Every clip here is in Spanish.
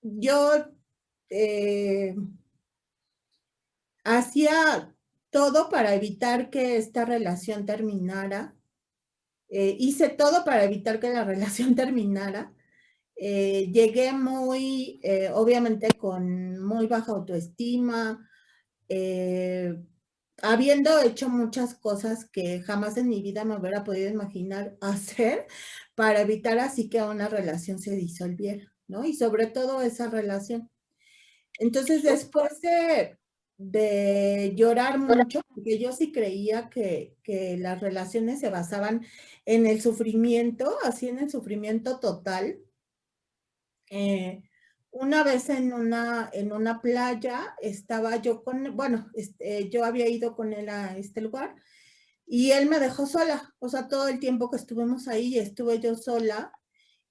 Yo eh, hacía todo para evitar que esta relación terminara. Hice todo para evitar que la relación terminara. Llegué obviamente con muy baja autoestima, habiendo hecho muchas cosas que jamás en mi vida me hubiera podido imaginar hacer para evitar así que una relación se disolviera, ¿no? Y sobre todo esa relación. Entonces, después de llorar mucho, porque yo sí creía que las relaciones se basaban en el sufrimiento, así en el sufrimiento total. Una vez en una playa estaba yo yo había ido con él a este lugar y él me dejó sola, o sea, todo el tiempo que estuvimos ahí estuve yo sola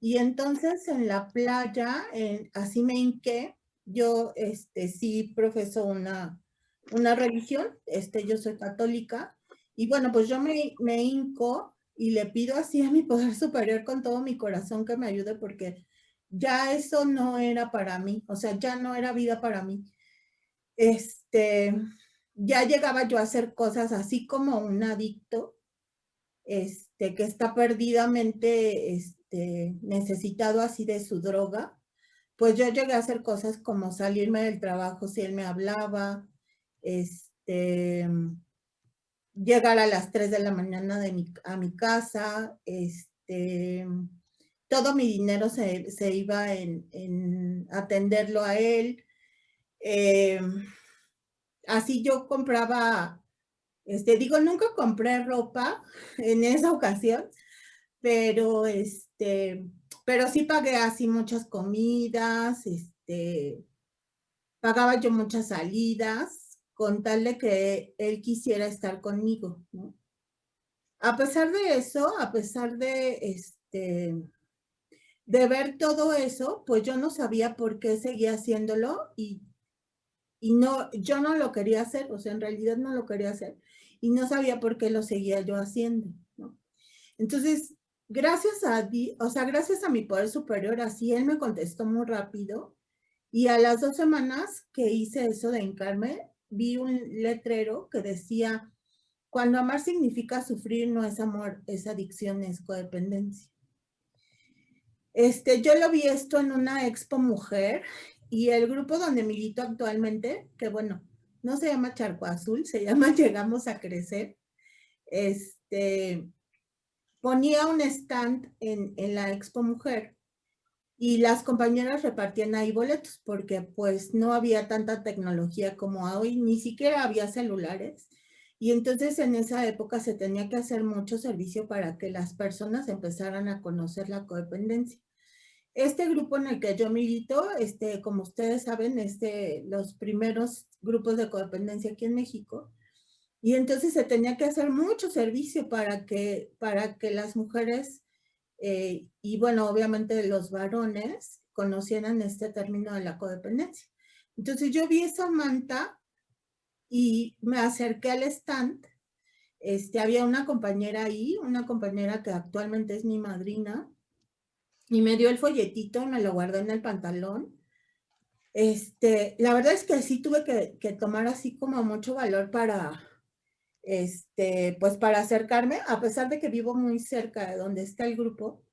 y entonces en la playa, así me hinqué, yo sí profeso una religión, yo soy católica y bueno, pues yo me hinco y le pido así a mi poder superior con todo mi corazón que me ayude porque ya eso no era para mí, o sea, ya no era vida para mí. Ya llegaba yo a hacer cosas así como un adicto, que está perdidamente, necesitado así de su droga, pues yo llegué a hacer cosas como salirme del trabajo si él me hablaba, llegar a las 3 de la mañana a mi casa, todo mi dinero se iba en atenderlo a él. Así yo compraba, nunca compré ropa en esa ocasión, pero pero sí pagué así muchas comidas, pagaba yo muchas salidas con tal de que él quisiera estar conmigo, ¿no? A pesar de eso, a pesar de ver todo eso, pues yo no sabía por qué seguía haciéndolo y no, yo no lo quería hacer, o sea, en realidad no lo quería hacer y no sabía por qué lo seguía yo haciendo, ¿no? Entonces, gracias a mi poder superior, así él me contestó muy rápido y a las 2 semanas que hice eso de hincarme, vi un letrero que decía, cuando amar significa sufrir, no es amor, es adicción, es codependencia. Yo lo vi esto en una expo mujer y el grupo donde milito actualmente, que bueno, no se llama Charco Azul, se llama Llegamos a Crecer, ponía un stand en la expo mujer y las compañeras repartían ahí boletos porque pues no había tanta tecnología como hoy, ni siquiera había celulares. Y entonces en esa época se tenía que hacer mucho servicio para que las personas empezaran a conocer la codependencia. Este grupo en el que yo milito, como ustedes saben, es de los primeros grupos de codependencia aquí en México. Y entonces se tenía que hacer mucho servicio para que las mujeres y bueno, obviamente los varones conocieran este término de la codependencia. Entonces yo vi esa manta y me acerqué al stand. Había una compañera ahí, una compañera que actualmente es mi madrina, y me dio el folletito y me lo guardé en el pantalón. La verdad es que sí tuve que tomar así como mucho valor pues para acercarme, a pesar de que vivo muy cerca de donde está el grupo,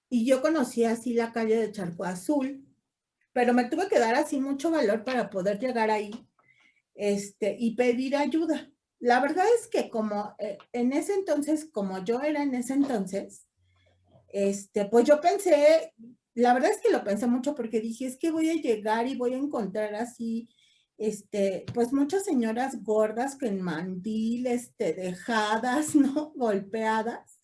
y yo conocí así la calle de Charco Azul, pero me tuve que dar así mucho valor para poder llegar ahí, y pedir ayuda. La verdad es que como en ese entonces, como yo era en ese entonces, pues yo pensé, la verdad es que lo pensé mucho porque dije, es que voy a llegar y voy a encontrar así, pues muchas señoras gordas que en mandil, dejadas, ¿no? Golpeadas.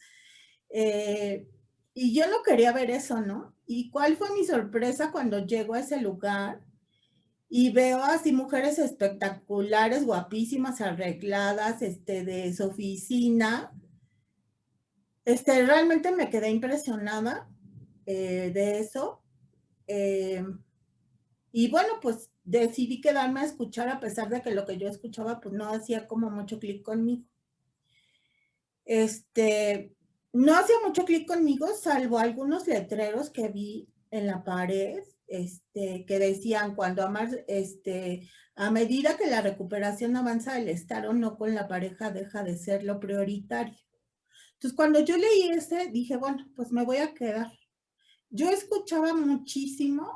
Eh, y yo no quería ver eso, ¿no? ¿Y cuál fue mi sorpresa cuando llego a ese lugar y veo así mujeres espectaculares, guapísimas, arregladas, de su oficina? Realmente me quedé impresionada de eso. Eh, y bueno, pues decidí quedarme a escuchar a pesar de que lo que yo escuchaba pues no hacía como mucho clic conmigo. no hacía mucho clic conmigo, salvo algunos letreros que vi en la pared, que decían cuando a medida que la recuperación avanza, el estar o no con la pareja deja de ser lo prioritario. Entonces, cuando yo leí ese, dije, bueno, pues me voy a quedar. Yo escuchaba muchísimo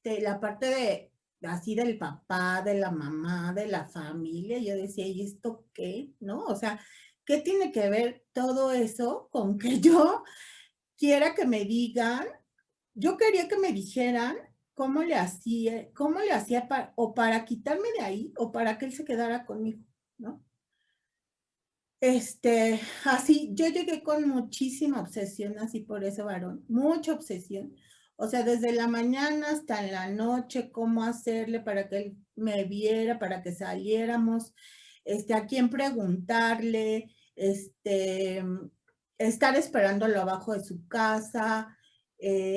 la parte de así del papá, de la mamá, de la familia. Yo decía, ¿y esto qué? ¿No? O sea, ¿qué tiene que ver todo eso con que yo quiera que me digan? Yo quería que me dijeran cómo le hacía o para quitarme de ahí o para que él se quedara conmigo, ¿no? Así, yo llegué con muchísima obsesión así por ese varón, mucha obsesión. O sea, desde la mañana hasta en la noche, cómo hacerle para que él me viera, para que saliéramos, a quién preguntarle, estar esperándolo abajo de su casa.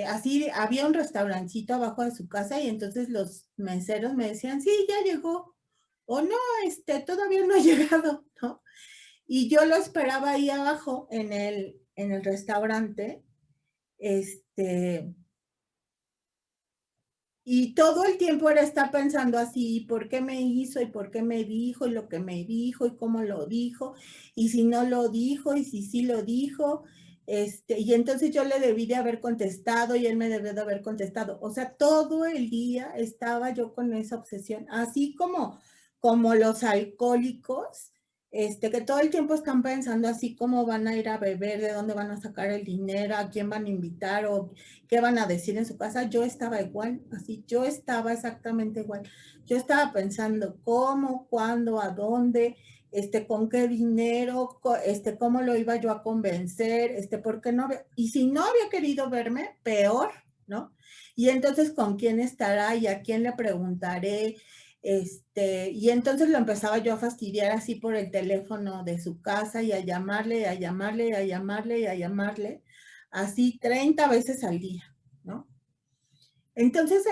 Así, había un restaurancito abajo de su casa y entonces los meseros me decían, sí, ya llegó, o no, todavía no ha llegado, ¿no? Y yo lo esperaba ahí abajo en el restaurante, este, y todo el tiempo era estar pensando así, ¿por qué me hizo? ¿Y por qué me dijo? ¿Y lo que me dijo? ¿Y cómo lo dijo? ¿Y si no lo dijo? ¿Y si sí lo dijo? Y entonces yo le debí de haber contestado y él me debió de haber contestado. O sea, todo el día estaba yo con esa obsesión, así como los alcohólicos, que todo el tiempo están pensando así cómo van a ir a beber, de dónde van a sacar el dinero, a quién van a invitar o qué van a decir en su casa. Yo estaba igual, así, yo estaba exactamente igual. Yo estaba pensando cómo, cuándo, a dónde, con qué dinero, cómo lo iba yo a convencer, por qué no, y si no había querido verme, peor, ¿no? Y entonces, ¿con quién estará y a quién le preguntaré? Y entonces lo empezaba yo a fastidiar así por el teléfono de su casa y a llamarle, y a llamarle, y a llamarle, y a llamarle, así 30 veces al día, ¿no? Entonces,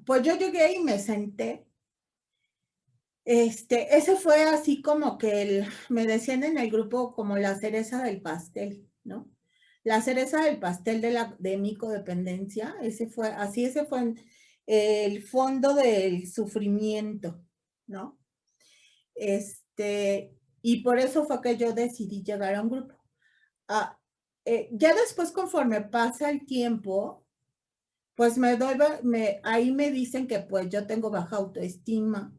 pues yo llegué y me senté. Ese fue así como que me decían en el grupo como la cereza del pastel, ¿no? La cereza del pastel de mi codependencia, ese fue el fondo del sufrimiento, ¿no? Y por eso fue que yo decidí llegar a un grupo. Ah, ya después, conforme pasa el tiempo, pues ahí me dicen que pues yo tengo baja autoestima,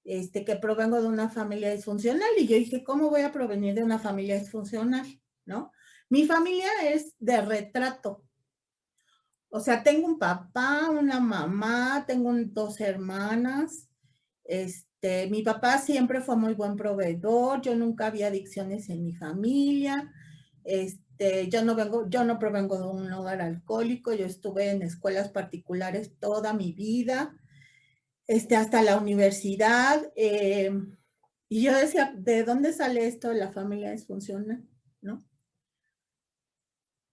que provengo de una familia disfuncional. Y yo dije, ¿cómo voy a provenir de una familia disfuncional? ¿No? Mi familia es de retrato. O sea, tengo un papá, una mamá, tengo dos hermanas. Mi papá siempre fue muy buen proveedor, yo nunca había adicciones en mi familia. Yo no provengo de un hogar alcohólico, yo estuve en escuelas particulares toda mi vida, hasta la universidad. Y yo decía, ¿de dónde sale esto de la familia disfuncional? ¿No?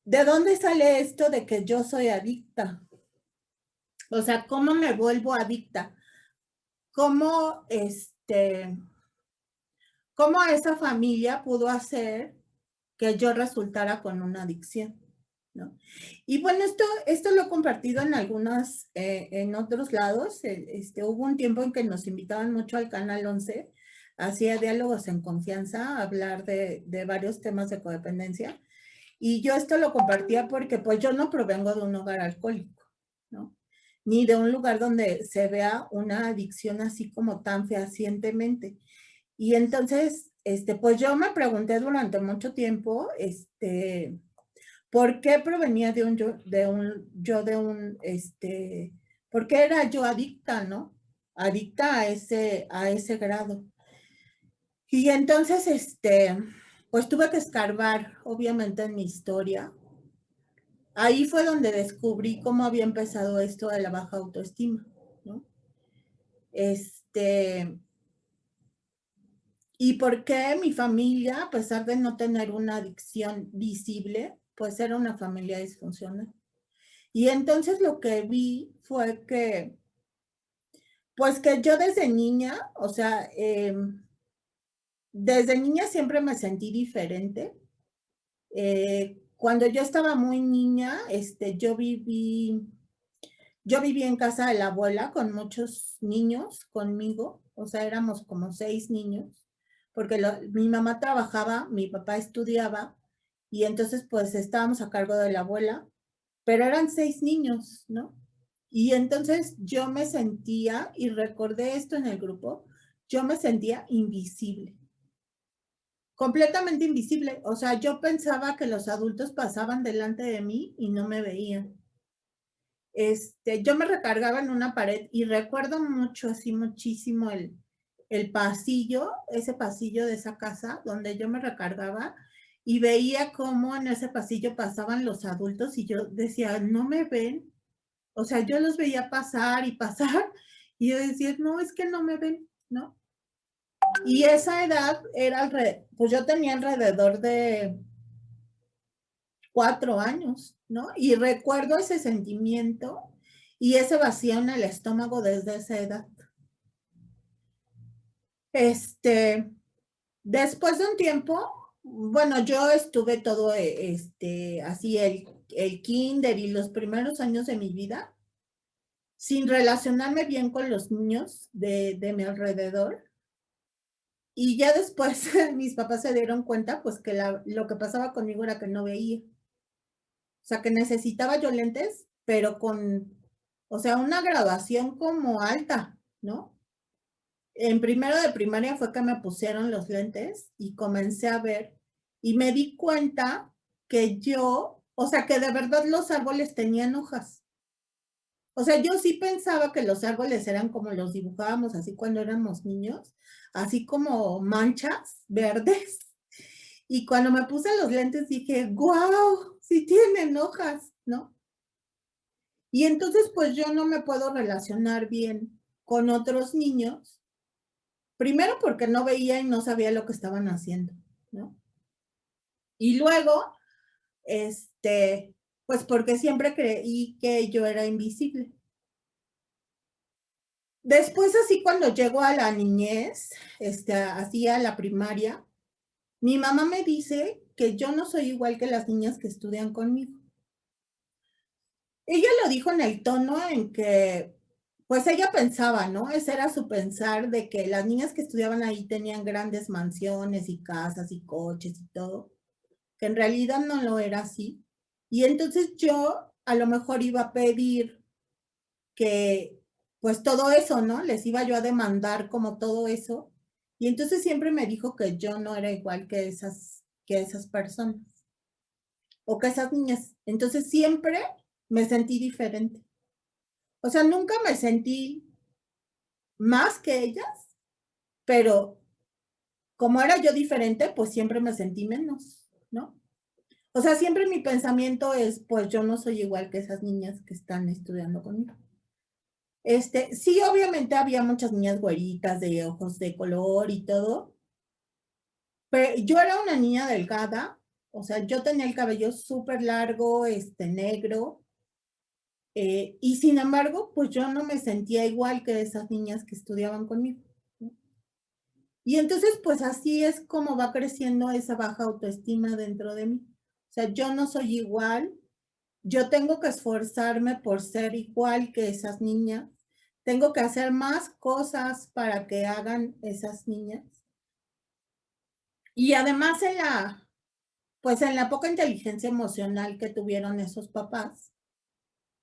¿De dónde sale esto de que yo soy adicta? O sea, ¿cómo me vuelvo adicta? ¿Cómo, cómo esa familia pudo hacer que yo resultara con una adicción? ¿No? Y bueno, esto lo he compartido en en otros lados. Hubo un tiempo en que nos invitaban mucho al Canal 11, hacía diálogos en confianza, a hablar de varios temas de codependencia. Y yo esto lo compartía porque pues yo no provengo de un hogar alcohólico, ¿no? Ni de un lugar donde se vea una adicción así como tan fehacientemente. Y entonces, pues yo me pregunté durante mucho tiempo, ¿por qué provenía por qué era yo adicta, ¿no? Adicta a ese grado. Y entonces, pues tuve que escarbar, obviamente, en mi historia. Ahí fue donde descubrí cómo había empezado esto de la baja autoestima, ¿no? Y por qué mi familia, a pesar de no tener una adicción visible, pues era una familia disfuncional. Y entonces lo que vi fue que, pues que yo desde niña, o sea, desde niña siempre me sentí diferente. Cuando yo estaba muy niña, yo viví en casa de la abuela con muchos niños conmigo, o sea, éramos como 6 niños, porque mi mamá trabajaba, mi papá estudiaba, y entonces pues estábamos a cargo de la abuela, pero eran 6 niños, ¿no? Y entonces yo me sentía, y recordé esto en el grupo, yo me sentía invisible, completamente invisible. O sea, yo pensaba que los adultos pasaban delante de mí y no me veían. Yo me recargaba en una pared y recuerdo mucho, así muchísimo el pasillo, ese pasillo de esa casa donde yo me recargaba y veía cómo en ese pasillo pasaban los adultos y yo decía, no me ven. O sea, yo los veía pasar y pasar y yo decía, no, es que no me ven, ¿no? Y esa edad era, pues yo tenía alrededor de 4 años, ¿no? Y recuerdo ese sentimiento y ese vacío en el estómago desde esa edad. Después de un tiempo, bueno, yo estuve todo, así el kinder y los primeros años de mi vida sin relacionarme bien con los niños de mi alrededor. Y ya después mis papás se dieron cuenta, pues, que lo que pasaba conmigo era que no veía. O sea, que necesitaba yo lentes, pero o sea, una graduación como alta, ¿no? En primero de primaria fue que me pusieron los lentes y comencé a ver y me di cuenta que o sea, que de verdad los árboles tenían hojas. O sea, yo sí pensaba que los árboles eran como los dibujábamos así cuando éramos niños, así como manchas verdes. Y cuando me puse los lentes dije, ¡guau! Sí tienen hojas, ¿no? Y entonces, pues yo no me puedo relacionar bien con otros niños, primero porque no veía y no sabía lo que estaban haciendo, ¿no? Y luego, pues porque siempre creí que yo era invisible. Después, así cuando llego a la niñez, así a la primaria, mi mamá me dice que yo no soy igual que las niñas que estudian conmigo. Ella lo dijo en el tono en que, pues ella pensaba, ¿no? Ese era su pensar de que las niñas que estudiaban ahí tenían grandes mansiones y casas y coches y todo, que en realidad no lo era así. Y entonces yo a lo mejor iba a pedir que, pues todo eso, ¿no? Les iba yo a demandar como todo eso. Y entonces siempre me dijo que yo no era igual que esas personas o que esas niñas. Entonces siempre me sentí diferente. O sea, nunca me sentí más que ellas, pero como era yo diferente, pues siempre me sentí menos, ¿no? O sea, siempre mi pensamiento es, pues yo no soy igual que esas niñas que están estudiando conmigo. Sí, obviamente había muchas niñas güeritas de ojos de color y todo, pero yo era una niña delgada, o sea, yo tenía el cabello súper largo, negro, y sin embargo, pues yo no me sentía igual que esas niñas que estudiaban conmigo, ¿no? Y entonces, pues así es como va creciendo esa baja autoestima dentro de mí. O sea, yo no soy igual, yo tengo que esforzarme por ser igual que esas niñas, tengo que hacer más cosas para que hagan esas niñas. Y además pues en la poca inteligencia emocional que tuvieron esos papás,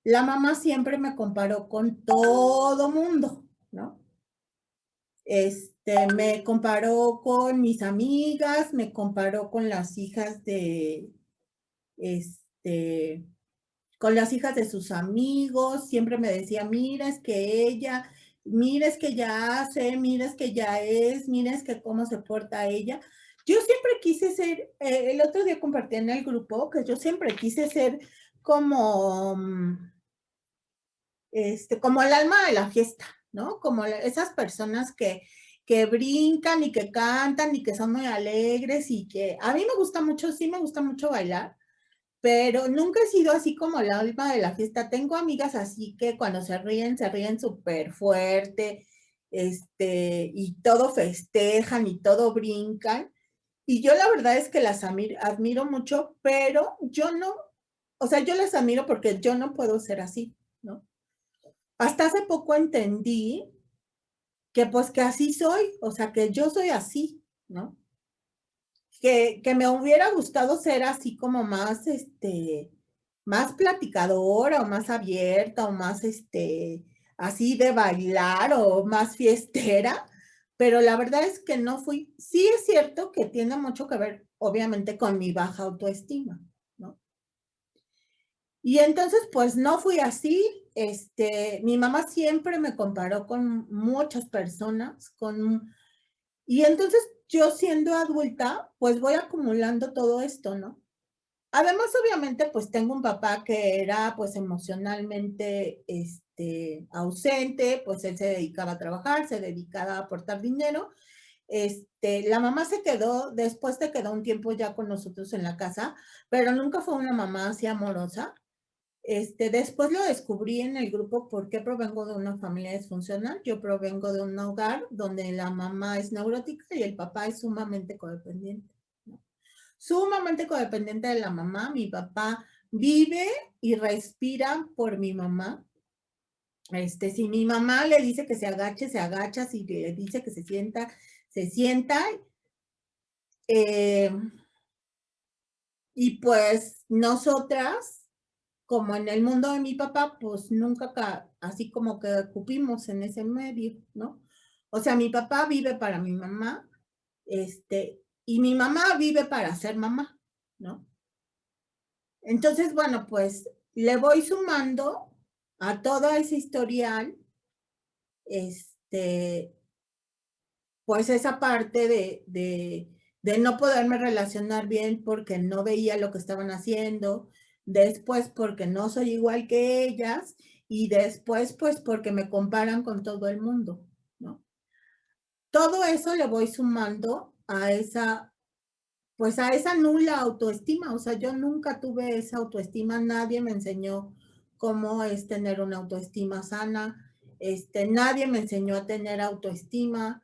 la mamá siempre me comparó con todo mundo, ¿no? Me comparó con mis amigas, me comparó con las hijas este, con las hijas de sus amigos, siempre me decía, mira, es que ella, mira, es que ya hace, mira, es que ya es, mira, es que cómo se porta ella. Yo siempre quise ser, el otro día compartí en el grupo que yo siempre quise ser como, como el alma de la fiesta, ¿no? Como esas personas que brincan y que cantan y que son muy alegres y que a mí me gusta mucho, sí me gusta mucho bailar, pero nunca he sido así como la alma de la fiesta. Tengo amigas así que cuando se ríen súper fuerte, y todo festejan y todo brincan. Y yo la verdad es que las admiro mucho, pero yo no, o sea, yo las admiro porque yo no puedo ser así, ¿no? Hasta hace poco entendí que pues que así soy, o sea, que yo soy así, ¿no? Que me hubiera gustado ser así como más, más platicadora o más abierta o más, así de bailar o más fiestera, pero la verdad es que no fui. Sí es cierto que tiene mucho que ver, obviamente, con mi baja autoestima, ¿no? Y entonces, pues no fui así. Mi mamá siempre me comparó con muchas personas, y entonces yo siendo adulta, pues voy acumulando todo esto, ¿no? Además, obviamente, pues tengo un papá que era pues emocionalmente ausente, pues él se dedicaba a trabajar, se dedicaba a aportar dinero. La mamá se quedó, después se quedó un tiempo ya con nosotros en la casa, pero nunca fue una mamá así amorosa. Después lo descubrí en el grupo porque provengo de una familia disfuncional. Yo provengo de un hogar donde la mamá es neurótica y el papá es sumamente codependiente, ¿no? Sumamente codependiente de la mamá. Mi papá vive y respira por mi mamá. Si mi mamá le dice que se agache, se agacha. Si le dice que se sienta, se sienta. Eh, y pues nosotras, como en el mundo de mi papá, pues nunca así como que cupimos en ese medio, ¿no? O sea, mi papá vive para mi mamá, y mi mamá vive para ser mamá, ¿no? Entonces, bueno, pues le voy sumando a todo ese historial, este, pues esa parte de no poderme relacionar bien porque no veía lo que estaban haciendo, después porque no soy igual que ellas y después pues porque me comparan con todo el mundo, ¿no? Todo eso le voy sumando a esa, pues a esa nula autoestima. O sea, yo nunca tuve esa autoestima, nadie me enseñó cómo es tener una autoestima sana, nadie me enseñó a tener autoestima,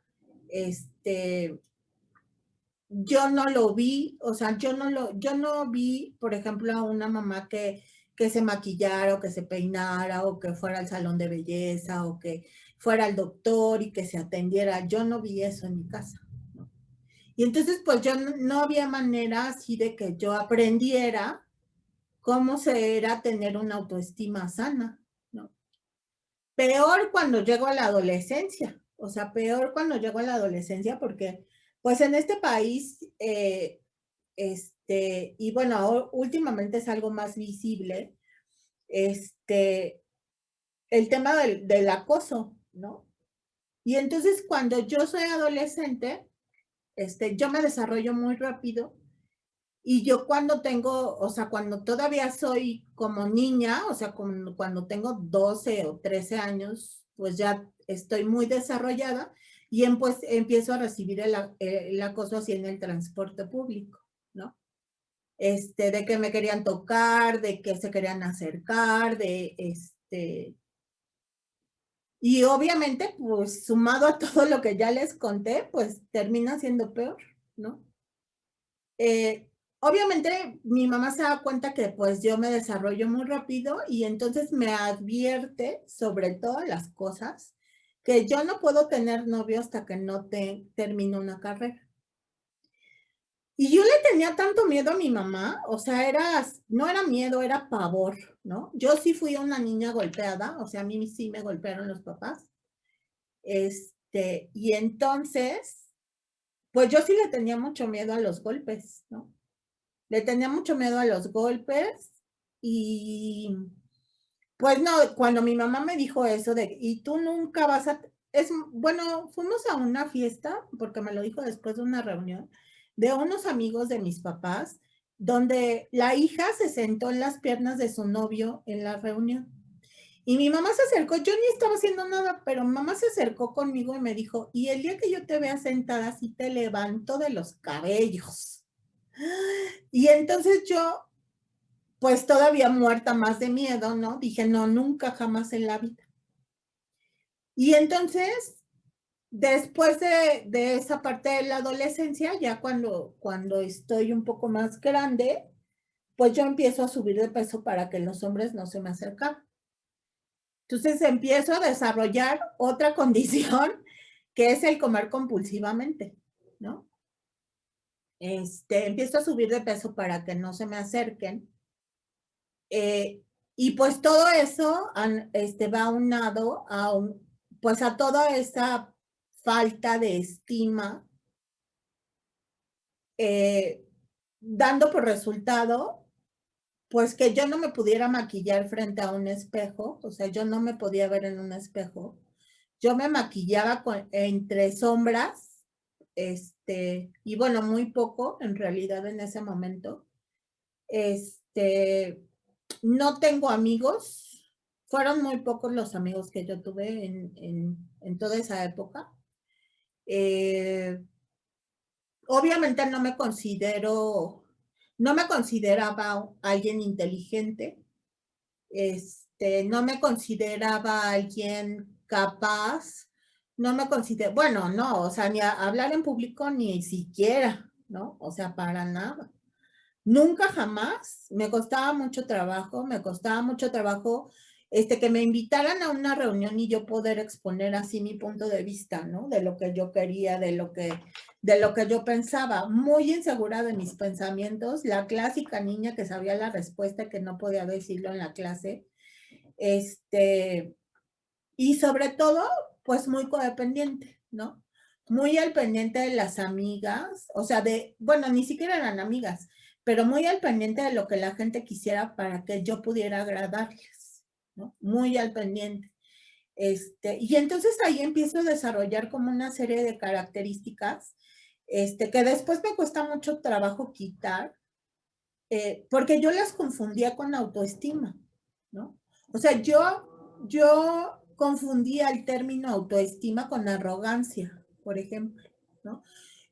yo no lo vi. O sea, yo no vi, por ejemplo, a una mamá que se maquillara o que se peinara o que fuera al salón de belleza o que fuera al doctor y que se atendiera. Yo no vi eso en mi casa, ¿no? Y entonces, pues yo no había manera así de que yo aprendiera cómo se era tener una autoestima sana, ¿no? Peor cuando llego a la adolescencia, o sea, peor cuando llego a la adolescencia porque, pues en este país, y bueno, últimamente es algo más visible, el tema del acoso, ¿no? Y entonces cuando yo soy adolescente, yo me desarrollo muy rápido y yo cuando tengo, o sea, cuando todavía soy como niña, o sea, cuando tengo 12 o 13 años, pues ya estoy muy desarrollada y pues empiezo a recibir el acoso así en el transporte público, ¿no? De que me querían tocar, de que se querían acercar, y obviamente, pues sumado a todo lo que ya les conté, pues termina siendo peor, ¿no? Eh, Obviamente mi mamá se da cuenta que pues yo me desarrollo muy rápido y entonces me advierte sobre todas las cosas que yo no puedo tener novio hasta que no termino una carrera. Y yo le tenía tanto miedo a mi mamá, o sea, no era miedo, era pavor, ¿no? Yo sí fui una niña golpeada, o sea, a mí sí me golpearon los papás. Y entonces, pues yo sí le tenía mucho miedo a los golpes, ¿no? Le tenía mucho miedo a los golpes y pues no, cuando mi mamá me dijo eso y tú nunca vas a, bueno, fuimos a una fiesta, porque me lo dijo después de una reunión, de unos amigos de mis papás, donde la hija se sentó en las piernas de su novio en la reunión. Y mi mamá se acercó, yo ni estaba haciendo nada, pero mamá se acercó conmigo y me dijo, y el día que yo te vea sentada así te levanto de los cabellos. Y entonces yo, pues todavía muerta más de miedo, ¿no? Dije, no, nunca jamás en la vida. Y entonces, después de esa parte de la adolescencia, ya cuando estoy un poco más grande, pues yo empiezo a subir de peso para que los hombres no se me acercaran. Entonces empiezo a desarrollar otra condición que es el comer compulsivamente, ¿no? Empiezo a subir de peso para que no se me acerquen. Y pues todo eso va aunado pues a toda esa falta de estima, dando por resultado, pues que yo no me pudiera maquillar frente a un espejo, o sea, yo no me podía ver en un espejo. Yo me maquillaba entre sombras, y bueno, muy poco en realidad en ese momento. No tengo amigos, fueron muy pocos los amigos que yo tuve en toda esa época. Obviamente no me consideraba alguien inteligente, no me consideraba alguien capaz, bueno, no, o sea, ni hablar en público ni siquiera, ¿no? O sea, para nada. Nunca jamás, me costaba mucho trabajo, que me invitaran a una reunión y yo poder exponer así mi punto de vista, ¿no? De lo que yo quería, de lo que yo pensaba, muy insegura de mis pensamientos, la clásica niña que sabía la respuesta que no podía decirlo en la clase, y sobre todo, pues muy codependiente, ¿no? Muy al pendiente de las amigas, o sea, bueno, ni siquiera eran amigas, pero muy al pendiente de lo que la gente quisiera para que yo pudiera agradarles, ¿no? Muy al pendiente. Y entonces ahí empiezo a desarrollar como una serie de características, que después me cuesta mucho trabajo quitar, porque yo las confundía con autoestima, ¿no? O sea, yo confundía el término autoestima con arrogancia, por ejemplo, ¿no?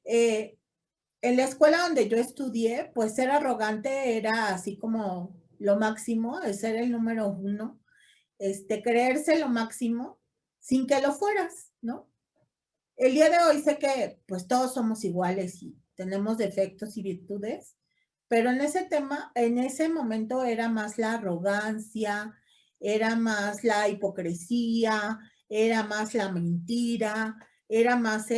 En la escuela donde yo estudié, pues ser arrogante era así como lo máximo, el ser el número uno, creerse lo máximo sin que lo fueras, ¿no? El día de hoy sé que pues todos somos iguales y tenemos defectos y virtudes, pero en ese momento era más la arrogancia, era más la hipocresía, era más la mentira, era más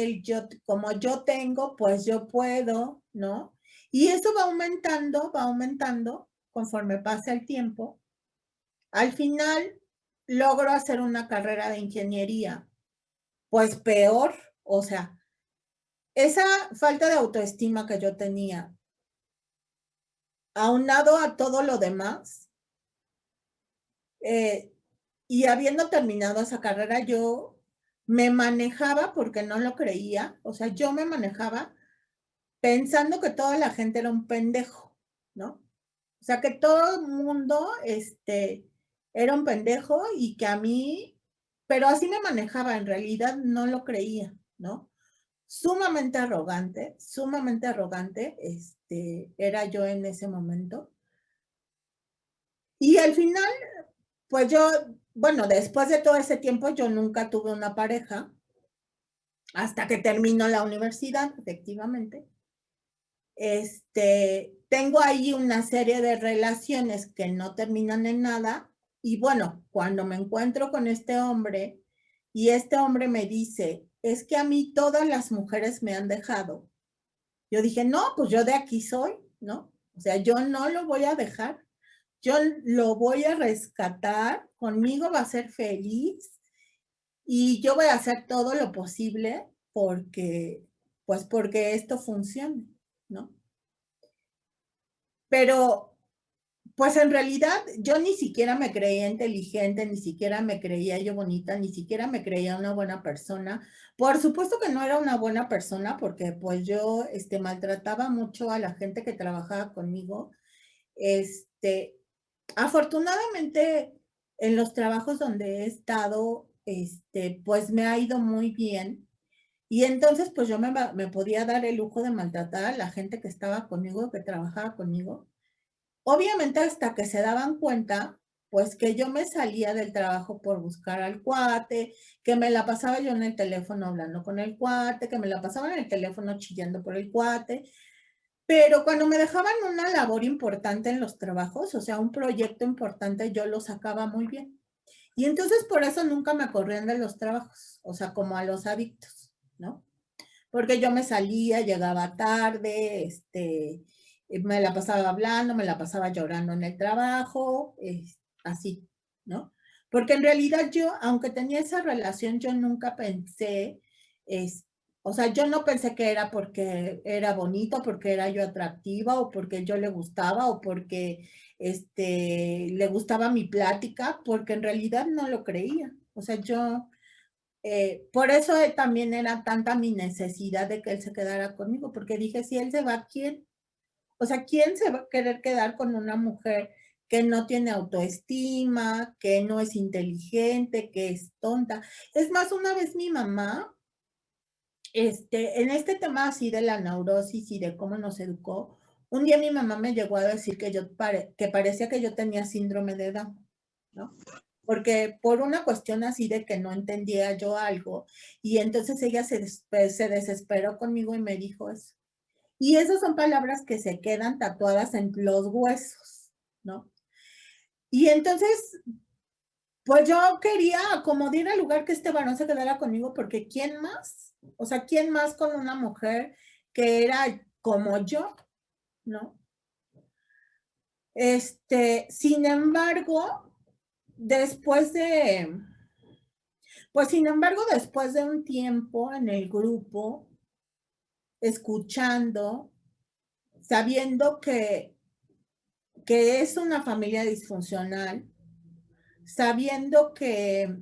como yo tengo, pues yo puedo, ¿no? Y eso va aumentando conforme pasa el tiempo. Al final logro hacer una carrera de ingeniería, pues peor, o sea, esa falta de autoestima que yo tenía, aunado a todo lo demás, y habiendo terminado esa carrera, yo me manejaba porque no lo creía, o sea, yo me manejaba pensando que toda la gente era un pendejo, ¿no? O sea, que todo el mundo, era un pendejo y que a mí, pero así me manejaba, en realidad no lo creía, ¿no? Sumamente arrogante, era yo en ese momento. Y al final, pues yo, bueno, después de todo ese tiempo, yo nunca tuve una pareja, hasta que terminó la universidad, efectivamente. Tengo ahí una serie de relaciones que no terminan en nada, y bueno, cuando me encuentro con este hombre, y este hombre me dice, es que a mí todas las mujeres me han dejado. Yo dije, no, pues yo de aquí soy, ¿no? O sea, yo no lo voy a dejar, yo lo voy a rescatar, conmigo va a ser feliz y yo voy a hacer todo lo posible porque esto funcione, ¿no? Pero, pues en realidad yo ni siquiera me creía inteligente, ni siquiera me creía yo bonita, ni siquiera me creía una buena persona. Por supuesto que no era una buena persona porque pues yo maltrataba mucho a la gente que trabajaba conmigo. Afortunadamente en los trabajos donde he estado, pues me ha ido muy bien. Y entonces pues yo me podía dar el lujo de maltratar a la gente que estaba conmigo, que trabajaba conmigo. Obviamente hasta que se daban cuenta pues que yo me salía del trabajo por buscar al cuate, que me la pasaba yo en el teléfono hablando con el cuate, que me la pasaba en el teléfono chillando por el cuate, pero cuando me dejaban una labor importante en los trabajos, o sea, un proyecto importante, yo lo sacaba muy bien. Y entonces por eso nunca me corrían de los trabajos, o sea, como a los adictos, ¿no? Porque yo me salía, llegaba tarde, me la pasaba hablando, me la pasaba llorando en el trabajo, así, ¿no? Porque en realidad yo, aunque tenía esa relación, yo nunca pensé, es, o sea, yo no pensé que era porque era bonito, porque era yo atractiva, o porque yo le gustaba, o porque le gustaba mi plática, porque en realidad no lo creía. O sea, yo por eso también era tanta mi necesidad de que él se quedara conmigo, porque dije, si él se va, ¿quién? O sea, ¿quién se va a querer quedar con una mujer que no tiene autoestima, que no es inteligente, que es tonta? Es más, una vez mi mamá, en este tema así de la neurosis y de cómo nos educó, un día mi mamá me llegó a decir que que parecía que yo tenía síndrome de Down, ¿no? Porque por una cuestión así de que no entendía yo algo, y entonces ella se desesperó conmigo y me dijo eso. Y esas son palabras que se quedan tatuadas en los huesos, ¿no? Y entonces, pues yo quería acomodar al lugar que este varón se quedara conmigo, porque ¿quién más? O sea, ¿quién más con una mujer que era como yo, ¿no? Sin embargo, después de, pues sin embargo, después de un tiempo en el grupo, escuchando, sabiendo que es una familia disfuncional, sabiendo que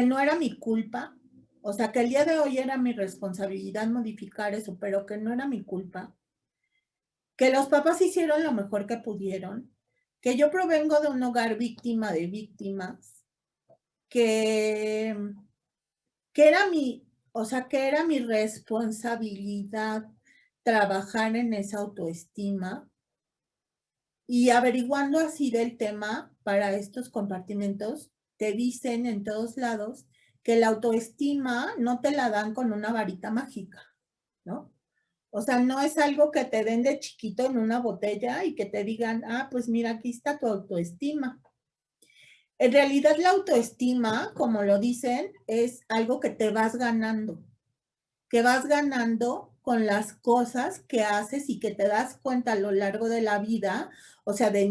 no era mi culpa, o sea, que el día de hoy era mi responsabilidad modificar eso, pero que no era mi culpa, que los papás hicieron lo mejor que pudieron, que yo provengo de un hogar víctima de víctimas, que, que era mi, o sea, que era mi responsabilidad trabajar en esa autoestima y averiguando así del tema para estos compartimentos, te dicen en todos lados que la autoestima no te la dan con una varita mágica, ¿no? O sea, no es algo que te den de chiquito en una botella y que te digan, ah, pues mira, aquí está tu autoestima. En realidad la autoestima, como lo dicen, es algo que vas ganando con las cosas que haces y que te das cuenta a lo largo de la vida, o sea, de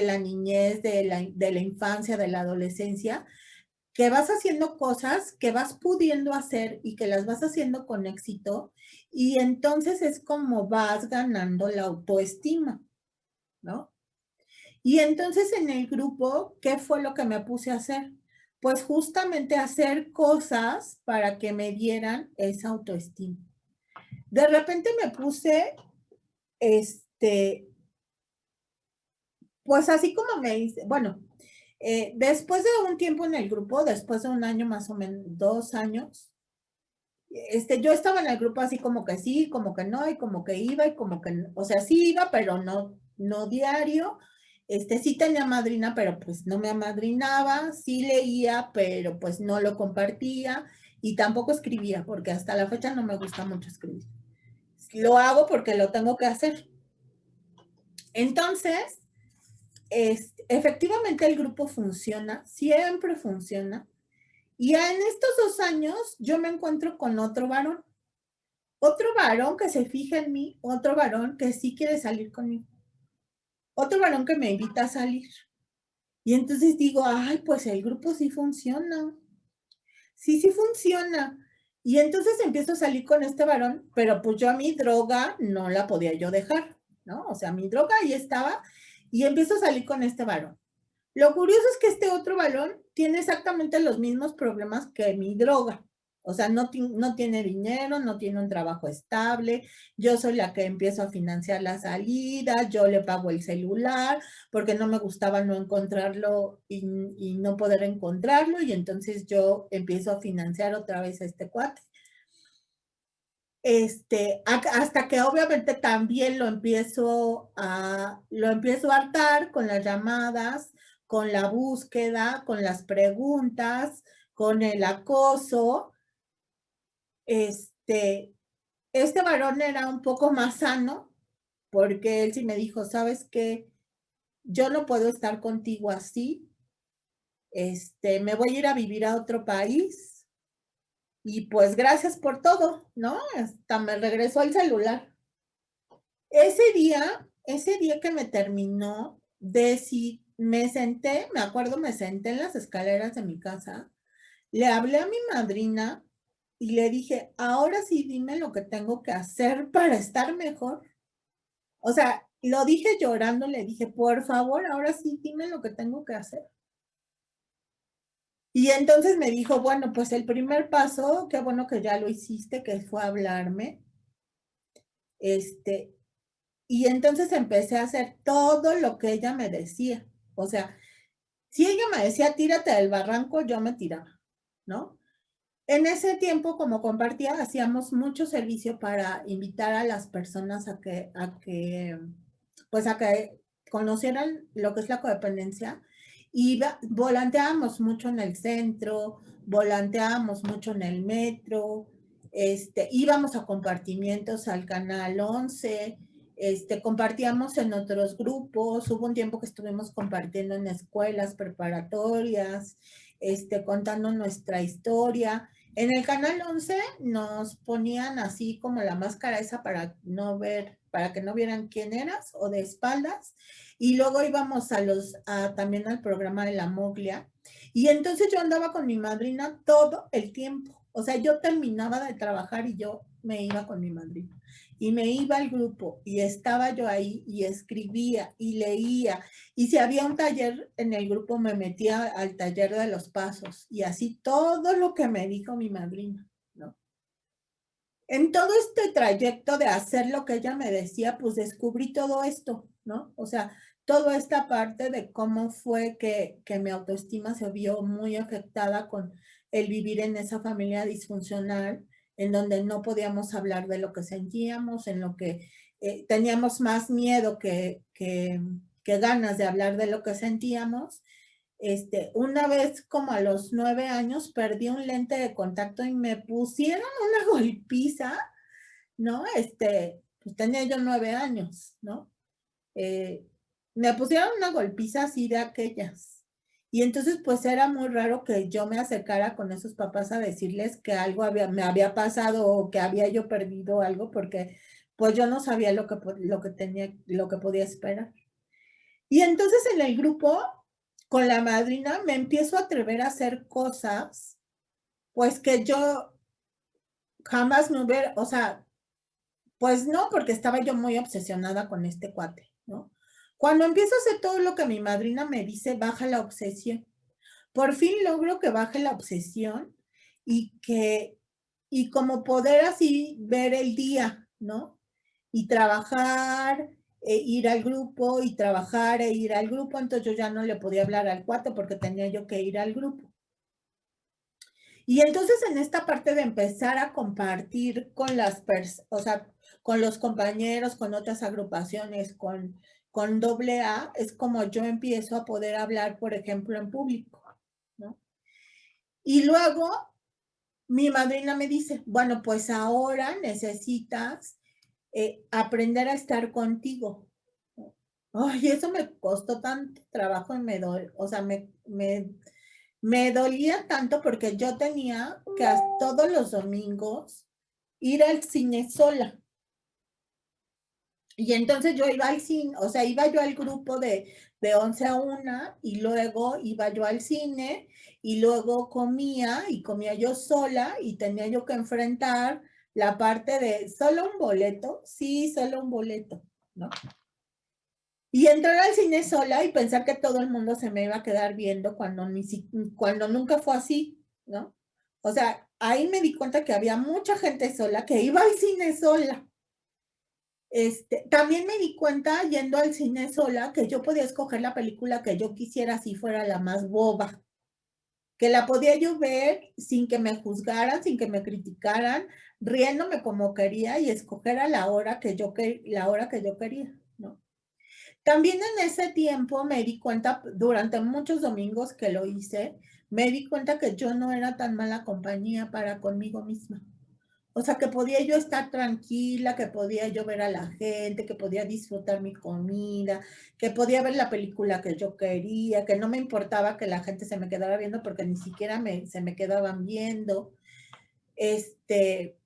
la niñez, de la infancia, de la adolescencia, que vas haciendo cosas que vas pudiendo hacer y que las vas haciendo con éxito, y entonces es como vas ganando la autoestima, ¿no? Y entonces en el grupo, ¿qué fue lo que me puse a hacer? Pues justamente hacer cosas para que me dieran esa autoestima. De repente me puse, pues así como me dice, bueno, después de un tiempo en el grupo, después de un año más o menos, 2 años, yo estaba en el grupo así como que sí, como que no, y como que iba, y como que, o sea, sí iba, pero no diario. Sí tenía madrina, pero pues no me amadrinaba, sí leía, pero pues no lo compartía, y tampoco escribía, porque hasta la fecha no me gusta mucho escribir. Lo hago porque lo tengo que hacer. Entonces, efectivamente el grupo funciona, siempre funciona, y en estos 2 años yo me encuentro con otro varón que se fija en mí, otro varón que sí quiere salir conmigo, otro varón que me invita a salir. Y entonces digo, ay, pues el grupo sí funciona, sí funciona. Y entonces empiezo a salir con este varón, pero pues yo a mi droga no la podía yo dejar, ¿no? O sea, mi droga ahí estaba, y empiezo a salir con este varón. Lo curioso es que este otro varón tiene exactamente los mismos problemas que mi droga. O sea, no tiene dinero, no tiene un trabajo estable. Yo soy la que empiezo a financiar la salida, yo le pago el celular porque no me gustaba no encontrarlo y no poder encontrarlo, y entonces yo empiezo a financiar otra vez a este cuate. Hasta que obviamente también lo empiezo a hartar con las llamadas, con la búsqueda, con las preguntas, con el acoso. Este varón era un poco más sano, porque él sí me dijo: "¿Sabes qué? Yo no puedo estar contigo así, me voy a ir a vivir a otro país y, pues, gracias por todo", ¿no? Hasta me regresó el celular. Ese día que me terminó, me senté, me acuerdo, me senté en las escaleras de mi casa, le hablé a mi madrina y le dije: "Ahora sí dime lo que tengo que hacer para estar mejor". O sea, lo dije llorando, le dije: "Por favor, ahora sí dime lo que tengo que hacer". Y entonces me dijo: "Bueno, pues el primer paso, qué bueno que ya lo hiciste, que fue hablarme". Este, y entonces empecé a hacer todo lo que ella me decía. O sea, si ella me decía: "Tírate del barranco", yo me tiraba, ¿no? En ese tiempo, como compartía, hacíamos mucho servicio para invitar a las personas pues, a que conocieran lo que es la codependencia. Y volanteábamos mucho en el centro, volanteábamos mucho en el metro, íbamos a compartimientos al Canal 11, compartíamos en otros grupos. Hubo un tiempo que estuvimos compartiendo en escuelas preparatorias, contando nuestra historia. En el Canal 11 nos ponían así como la máscara esa para no ver, para que no vieran quién eras, o de espaldas, y luego íbamos también al programa de La Moglia, y entonces yo andaba con mi madrina todo el tiempo. O sea, yo terminaba de trabajar y yo me iba con mi madrina, y me iba al grupo, y estaba yo ahí, y escribía, y leía, y si había un taller en el grupo, me metía al taller de los pasos, y así todo lo que me dijo mi madrina, ¿no? En todo este trayecto de hacer lo que ella me decía, pues descubrí todo esto, ¿no? O sea, toda esta parte de cómo fue que mi autoestima se vio muy afectada con el vivir en esa familia disfuncional, en donde no podíamos hablar de lo que sentíamos, en lo que teníamos más miedo que ganas de hablar de lo que sentíamos. Una vez, como a los 9 años, perdí un lente de contacto y me pusieron una golpiza, ¿no? Pues tenía yo 9 años, ¿no? Eh, Me pusieron una golpiza así de aquellas. Y entonces, pues era muy raro que yo me acercara con esos papás a decirles que algo me había pasado, o que había yo perdido algo, porque pues yo no sabía lo que podía esperar. Y entonces en el grupo, con la madrina, me empiezo a atrever a hacer cosas, pues que yo jamás me hubiera, o sea, pues no, porque estaba yo muy obsesionada con este cuate, ¿no? Cuando empiezo a hacer todo lo que mi madrina me dice, baja la obsesión. Por fin logro que baje la obsesión, y y como poder así ver el día, ¿no? Y trabajar, ir al grupo, y trabajar e ir al grupo. Entonces yo ya no le podía hablar al cuate porque tenía yo que ir al grupo. Y entonces en esta parte de empezar a compartir con o sea, con los compañeros, con otras agrupaciones, con doble A, es como yo empiezo a poder hablar, por ejemplo, en público, ¿no? Y luego mi madrina me dice: "Bueno, pues ahora necesitas aprender a estar contigo". Ay, eso me costó tanto trabajo, y o sea, me dolía tanto, porque yo tenía que todos los domingos ir al cine sola. Y entonces yo iba al cine, o sea, iba yo al grupo de 11 a 1, y luego iba yo al cine, y luego comía, y comía yo sola, y tenía yo que enfrentar la parte de solo un boleto, sí, solo un boleto, ¿no? Y entrar al cine sola y pensar que todo el mundo se me iba a quedar viendo, cuando nunca fue así, ¿no? O sea, ahí me di cuenta que había mucha gente sola que iba al cine sola. También me di cuenta, yendo al cine sola, que yo podía escoger la película que yo quisiera, si fuera la más boba, que la podía yo ver sin que me juzgaran, sin que me criticaran, riéndome como quería, y escoger a la hora que yo quería, ¿no? También en ese tiempo me di cuenta, durante muchos domingos que lo hice, me di cuenta que yo no era tan mala compañía para conmigo misma. O sea, que podía yo estar tranquila, que podía yo ver a la gente, que podía disfrutar mi comida, que podía ver la película que yo quería, que no me importaba que la gente se me quedara viendo porque ni siquiera se me quedaban viendo. Este,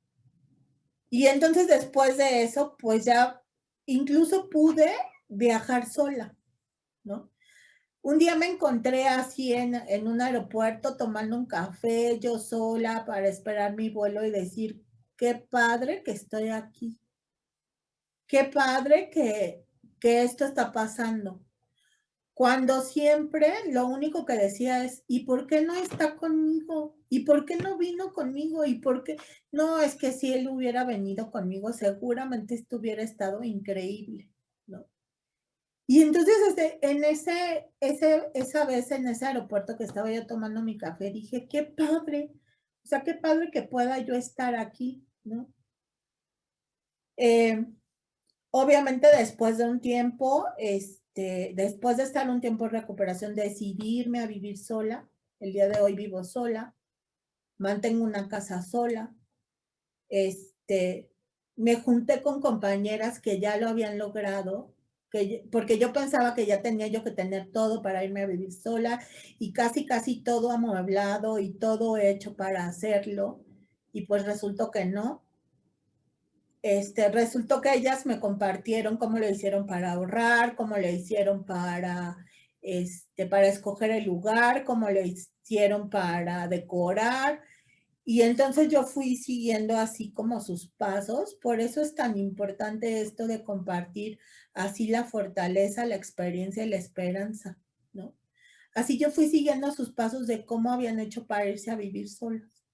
y entonces después de eso, pues ya incluso pude viajar sola, ¿no? Un día me encontré así en un aeropuerto tomando un café yo sola para esperar mi vuelo y decir, qué padre que estoy aquí, qué padre que esto está pasando. Cuando siempre lo único que decía es, ¿y por qué no está conmigo? ¿Y por qué no vino conmigo? ¿Y por qué? No, es que si él hubiera venido conmigo, seguramente esto hubiera estado increíble, ¿no? Y entonces, esa vez en ese aeropuerto que estaba yo tomando mi café, dije, qué padre, o sea, qué padre que pueda yo estar aquí, ¿no? Eh, Obviamente después de un tiempo, después de estar un tiempo en recuperación, decidí irme a vivir sola. El día de hoy vivo sola, mantengo una casa sola. Este, Me junté con compañeras que ya lo habían logrado, porque yo pensaba que ya tenía yo que tener todo para irme a vivir sola y casi todo amueblado y todo hecho para hacerlo. Y pues resultó que no. Resultó que ellas me compartieron cómo lo hicieron para ahorrar, cómo lo hicieron para escoger el lugar, cómo lo hicieron para decorar. Y entonces yo fui siguiendo así como sus pasos. Por eso es tan importante esto de compartir así la fortaleza, la experiencia y la esperanza, ¿no? Así yo fui siguiendo sus pasos de cómo habían hecho para irse a vivir solos.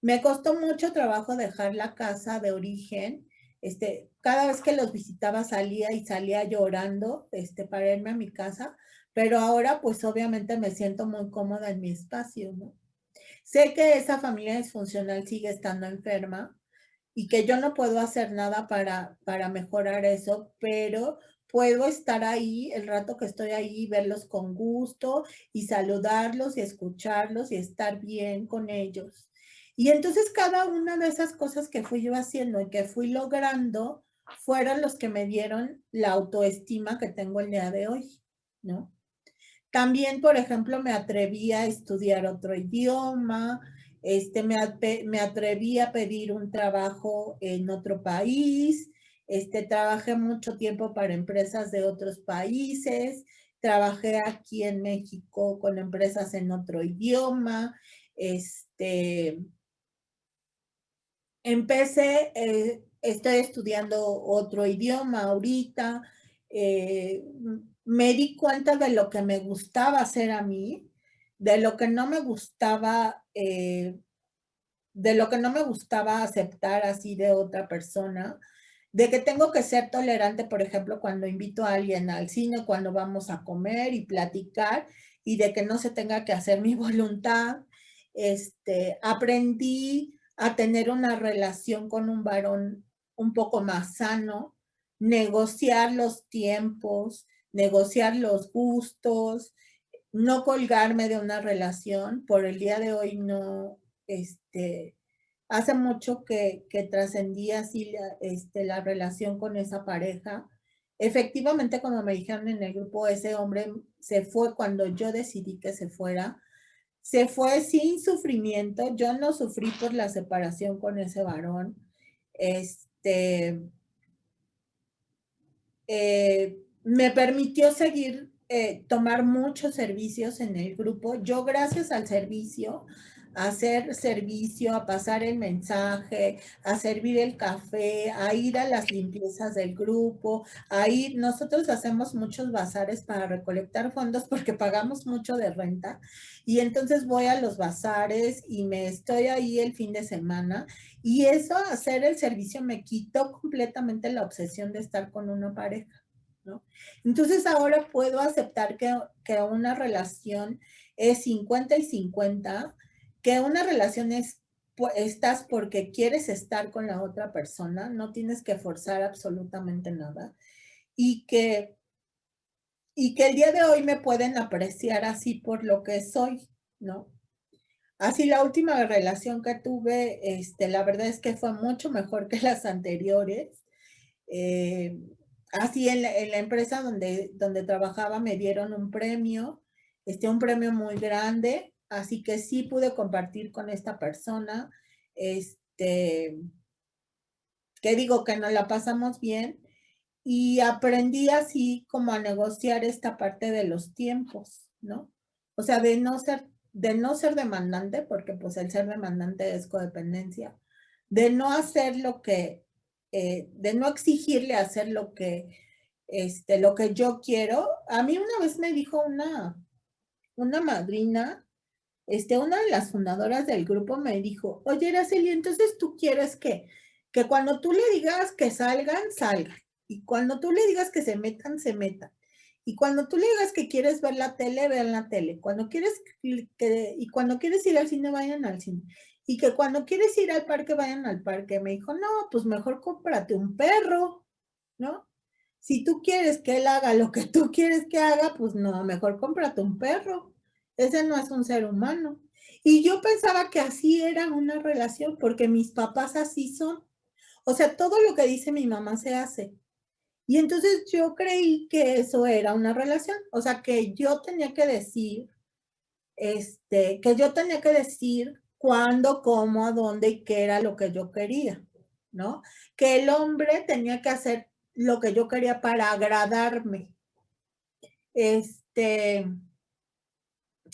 Me costó mucho trabajo dejar la casa de origen. Cada vez que los visitaba salía y salía llorando, para irme a mi casa, pero ahora pues obviamente me siento muy cómoda en mi espacio, ¿no? Sé que esa familia disfuncional sigue estando enferma y que yo no puedo hacer nada para mejorar eso, pero puedo estar ahí el rato que estoy ahí, verlos con gusto y saludarlos y escucharlos y estar bien con ellos. Y entonces cada una de esas cosas que fui yo haciendo y que fui logrando fueron los que me dieron la autoestima que tengo el día de hoy, ¿no? También, por ejemplo, me atreví a estudiar otro idioma, me atreví a pedir un trabajo en otro país, trabajé mucho tiempo para empresas de otros países, trabajé aquí en México con empresas en otro idioma, estoy estudiando otro idioma ahorita, me di cuenta de lo que me gustaba hacer a mí, de lo que no me gustaba, de lo que no me gustaba aceptar así de otra persona, de que tengo que ser tolerante, por ejemplo, cuando invito a alguien al cine, cuando vamos a comer y platicar, y de que no se tenga que hacer mi voluntad. Aprendí a tener una relación con un varón un poco más sano, negociar los tiempos, negociar los gustos, no colgarme de una relación. Por el día de hoy no, hace mucho que trascendí así la relación con esa pareja. Efectivamente, como me dijeron en el grupo, ese hombre se fue cuando yo decidí que se fuera. Se fue sin sufrimiento. Yo no sufrí por la separación con ese varón. Este, Me permitió seguir, tomar muchos servicios en el grupo. Yo, gracias al servicio, a hacer servicio, a pasar el mensaje, a servir el café, a ir a las limpiezas del grupo, nosotros hacemos muchos bazares para recolectar fondos porque pagamos mucho de renta y entonces voy a los bazares y me estoy ahí el fin de semana y eso, hacer el servicio, me quitó completamente la obsesión de estar con una pareja, ¿no? Entonces ahora puedo aceptar que una relación es 50 y 50, que una relación estás porque quieres estar con la otra persona, no tienes que forzar absolutamente nada, y que y que el día de hoy me pueden apreciar así por lo que soy, ¿no? Así la última relación que tuve, la verdad es que fue mucho mejor que las anteriores. Eh, Así en la empresa donde trabajaba me dieron un premio muy grande, así que sí pude compartir con esta persona, este, que digo que nos la pasamos bien y aprendí así como a negociar esta parte de los tiempos, ¿no? O sea, de no ser demandante, porque pues el ser demandante es codependencia, de no hacer de no exigirle hacer lo que yo quiero. A mí una vez me dijo una madrina, una de las fundadoras del grupo me dijo, oye, Araceli, entonces tú quieres que cuando tú le digas que salgan, salgan. Y cuando tú le digas que se metan, se metan. Y cuando tú le digas que quieres ver la tele, vean la tele. Y cuando quieres ir al cine, vayan al cine. Y que cuando quieres ir al parque, vayan al parque. Me dijo, no, pues mejor cómprate un perro, ¿no? Si tú quieres que él haga lo que tú quieres que haga, pues no, mejor cómprate un perro. Ese no es un ser humano. Y yo pensaba que así era una relación, porque mis papás así son. O sea, todo lo que dice mi mamá se hace. Y entonces yo creí que eso era una relación. O sea, que yo tenía que decir, cuándo, cómo, a dónde y qué era lo que yo quería, ¿no? Que el hombre tenía que hacer lo que yo quería para agradarme. Este,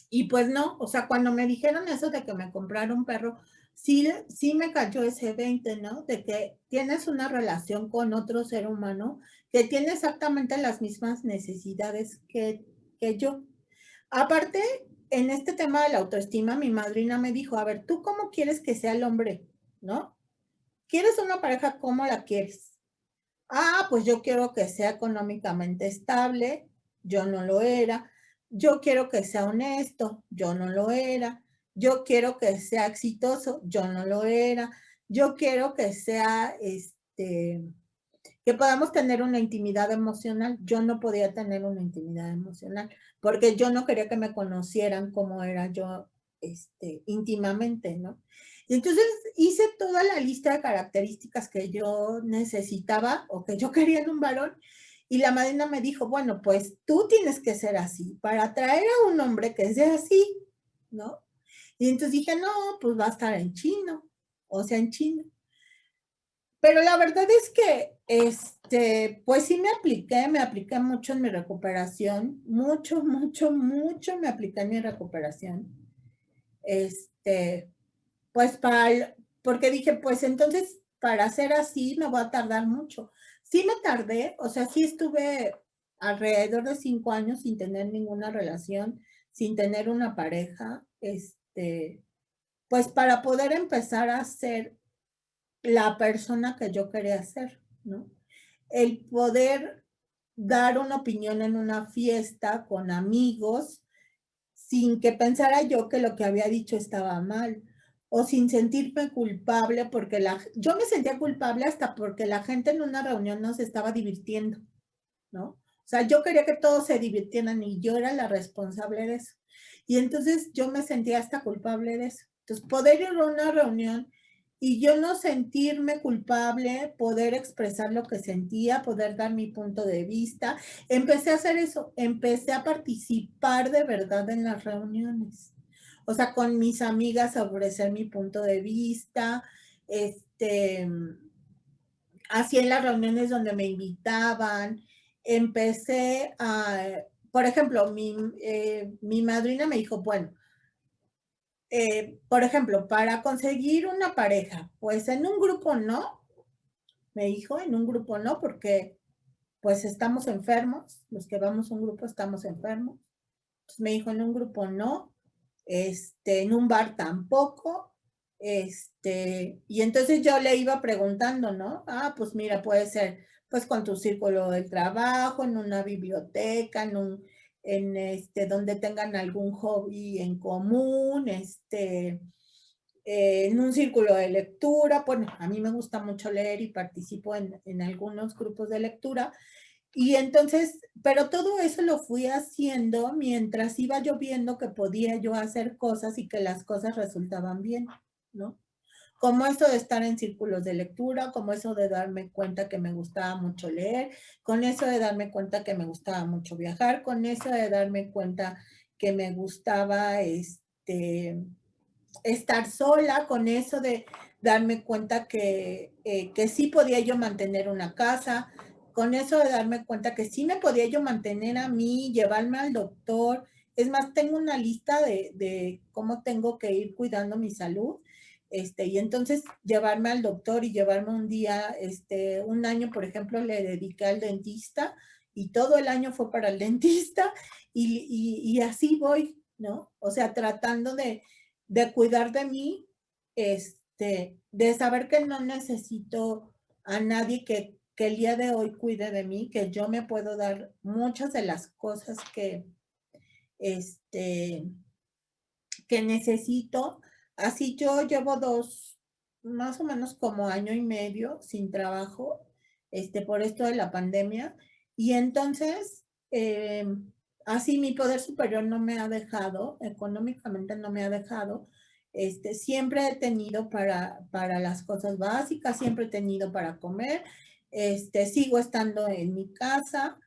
y pues no, o sea, cuando me dijeron eso de que me comprara un perro, sí me cayó ese 20, ¿no? De que tienes una relación con otro ser humano que tiene exactamente las mismas necesidades que yo. Aparte, en este tema de la autoestima, mi madrina me dijo, a ver, ¿tú cómo quieres que sea el hombre? ¿No? ¿Quieres una pareja? ¿Cómo la quieres? Ah, pues yo quiero que sea económicamente estable, yo no lo era. Yo quiero que sea honesto, yo no lo era. Yo quiero que sea exitoso, yo no lo era. Yo quiero que sea, que podamos tener una intimidad emocional. Yo no podía tener una intimidad emocional porque yo no quería que me conocieran como era yo, íntimamente, ¿no? Y entonces hice toda la lista de características que yo necesitaba o que yo quería en un varón y la madrina me dijo, bueno, pues tú tienes que ser así para atraer a un hombre que sea así, ¿no? Y entonces dije, no, pues va a estar en chino, o sea, en chino. Pero la verdad es que, pues sí me apliqué mucho en mi recuperación, mucho, mucho, mucho me apliqué en mi recuperación. Este, pues porque dije, pues entonces para hacer así me voy a tardar mucho. Sí me tardé, o sea, sí estuve alrededor de 5 años sin tener ninguna relación, sin tener una pareja, pues para poder empezar a ser la persona que yo quería ser, ¿no? El poder dar una opinión en una fiesta con amigos sin que pensara yo que lo que había dicho estaba mal o sin sentirme culpable porque yo me sentía culpable hasta porque la gente en una reunión no se estaba divirtiendo, ¿no? O sea, yo quería que todos se divirtieran y yo era la responsable de eso. Y entonces yo me sentía hasta culpable de eso. Entonces, poder ir a una reunión y yo no sentirme culpable, poder expresar lo que sentía, poder dar mi punto de vista. Empecé a hacer eso, empecé a participar de verdad en las reuniones. O sea, con mis amigas a ofrecer mi punto de vista, así en las reuniones donde me invitaban, por ejemplo, mi madrina me dijo, bueno, por ejemplo, para conseguir una pareja, pues en un grupo no, me dijo, en un grupo no, porque pues estamos enfermos, los que vamos a un grupo estamos enfermos. Entonces me dijo, en un grupo no, en un bar tampoco, y entonces yo le iba preguntando, ¿no? Ah, pues mira, puede ser, pues con tu círculo del trabajo, en una biblioteca, donde tengan algún hobby en común, en un círculo de lectura. Bueno, a mí me gusta mucho leer y participo en algunos grupos de lectura. Y entonces, pero todo eso lo fui haciendo mientras iba yo viendo que podía yo hacer cosas y que las cosas resultaban bien, ¿no? Como eso de estar en círculos de lectura, como eso de darme cuenta que me gustaba mucho leer, con eso de darme cuenta que me gustaba mucho viajar, con eso de darme cuenta que me gustaba estar sola, con eso de darme cuenta que sí podía yo mantener una casa, con eso de darme cuenta que sí me podía yo mantener a mí, llevarme al doctor. Es más, tengo una lista de cómo tengo que ir cuidando mi salud. Y entonces llevarme al doctor y llevarme un día, un año, por ejemplo, le dediqué al dentista y todo el año fue para el dentista y así voy, ¿no? O sea, tratando de cuidar de mí, de saber que no necesito a nadie que el día de hoy cuide de mí, que yo me puedo dar muchas de las cosas este, que necesito. Así yo llevo más o menos como año y medio sin trabajo, por esto de la pandemia. Y entonces, así mi poder superior no me ha dejado, económicamente no me ha dejado. Siempre he tenido para las cosas básicas, siempre he tenido para comer, sigo estando en mi casa,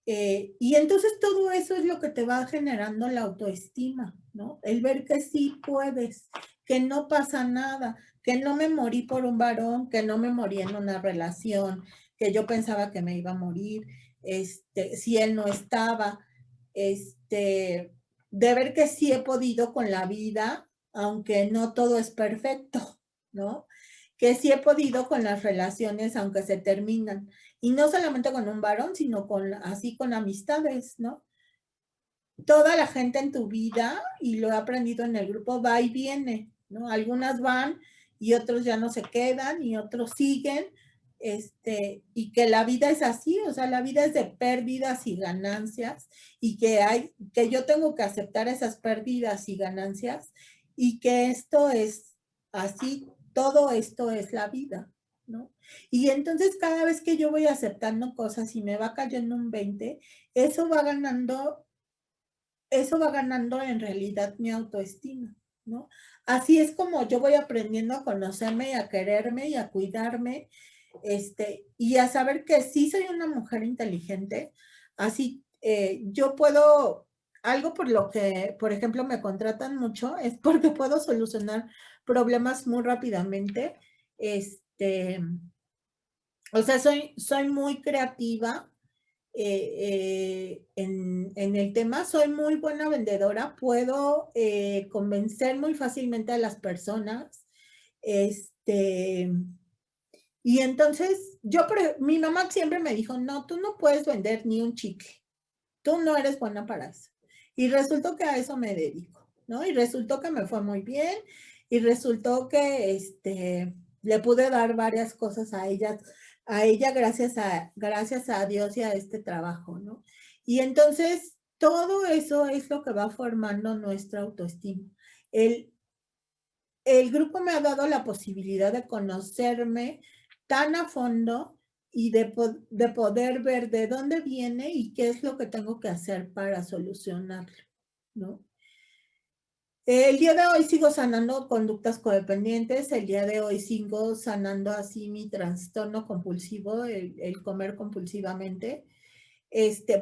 y entonces todo eso es lo que te va generando la autoestima, ¿no? El ver que sí puedes, que no pasa nada, que no me morí por un varón, que no me morí en una relación, que yo pensaba que me iba a morir, si él no estaba, de ver que sí he podido con la vida, aunque no todo es perfecto, ¿no? Que sí he podido con las relaciones, aunque se terminan. Y no solamente con un varón, sino así con amistades, ¿no? Toda la gente en tu vida, y lo he aprendido en el grupo, va y viene, ¿no? Algunas van y otros ya no se quedan y otros siguen, y que la vida es así, o sea, la vida es de pérdidas y ganancias, y que yo tengo que aceptar esas pérdidas y ganancias, y que esto es así, todo esto es la vida, ¿no? Y entonces cada vez que yo voy aceptando cosas y me va cayendo un 20, eso va ganando en realidad mi autoestima, ¿no? Así es como yo voy aprendiendo a conocerme y a quererme y a cuidarme, y a saber que sí soy una mujer inteligente. Así, yo puedo, algo por lo que, por ejemplo, me contratan mucho, es porque puedo solucionar problemas muy rápidamente. Este, o sea, soy muy creativa, en el tema, soy muy buena vendedora, puedo convencer muy fácilmente a las personas, este, y entonces mi mamá siempre me dijo, no, tú no puedes vender ni un chicle, tú no eres buena para eso. Y resultó que a eso me dedico, ¿no? Y resultó que me fue muy bien y resultó que le pude dar varias cosas a ella gracias a Dios y a este trabajo, ¿no? Y entonces todo eso es lo que va formando nuestra autoestima. El, el grupo me ha dado la posibilidad de conocerme tan a fondo y de poder ver de dónde viene y qué es lo que tengo que hacer para solucionarlo, ¿no? El día de hoy sigo sanando conductas codependientes, el día de hoy sigo sanando así mi trastorno compulsivo, el comer compulsivamente.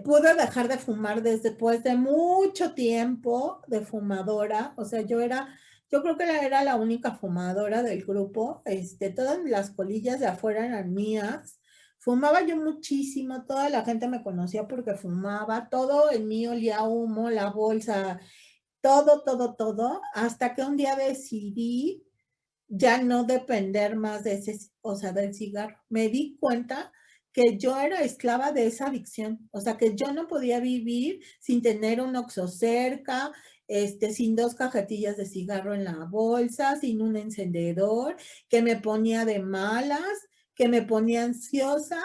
Pude dejar de fumar después de mucho tiempo de fumadora, o sea, yo creo que era la única fumadora del grupo, todas las colillas de afuera eran mías, fumaba yo muchísimo, toda la gente me conocía porque fumaba, todo en mí olía a humo, la bolsa, todo, hasta que un día decidí ya no depender más de ese, o sea, del cigarro. Me di cuenta que yo era esclava de esa adicción, o sea, que yo no podía vivir sin tener un Oxxo cerca, sin dos cajetillas de cigarro en la bolsa, sin un encendedor, que me ponía de malas, que me ponía ansiosa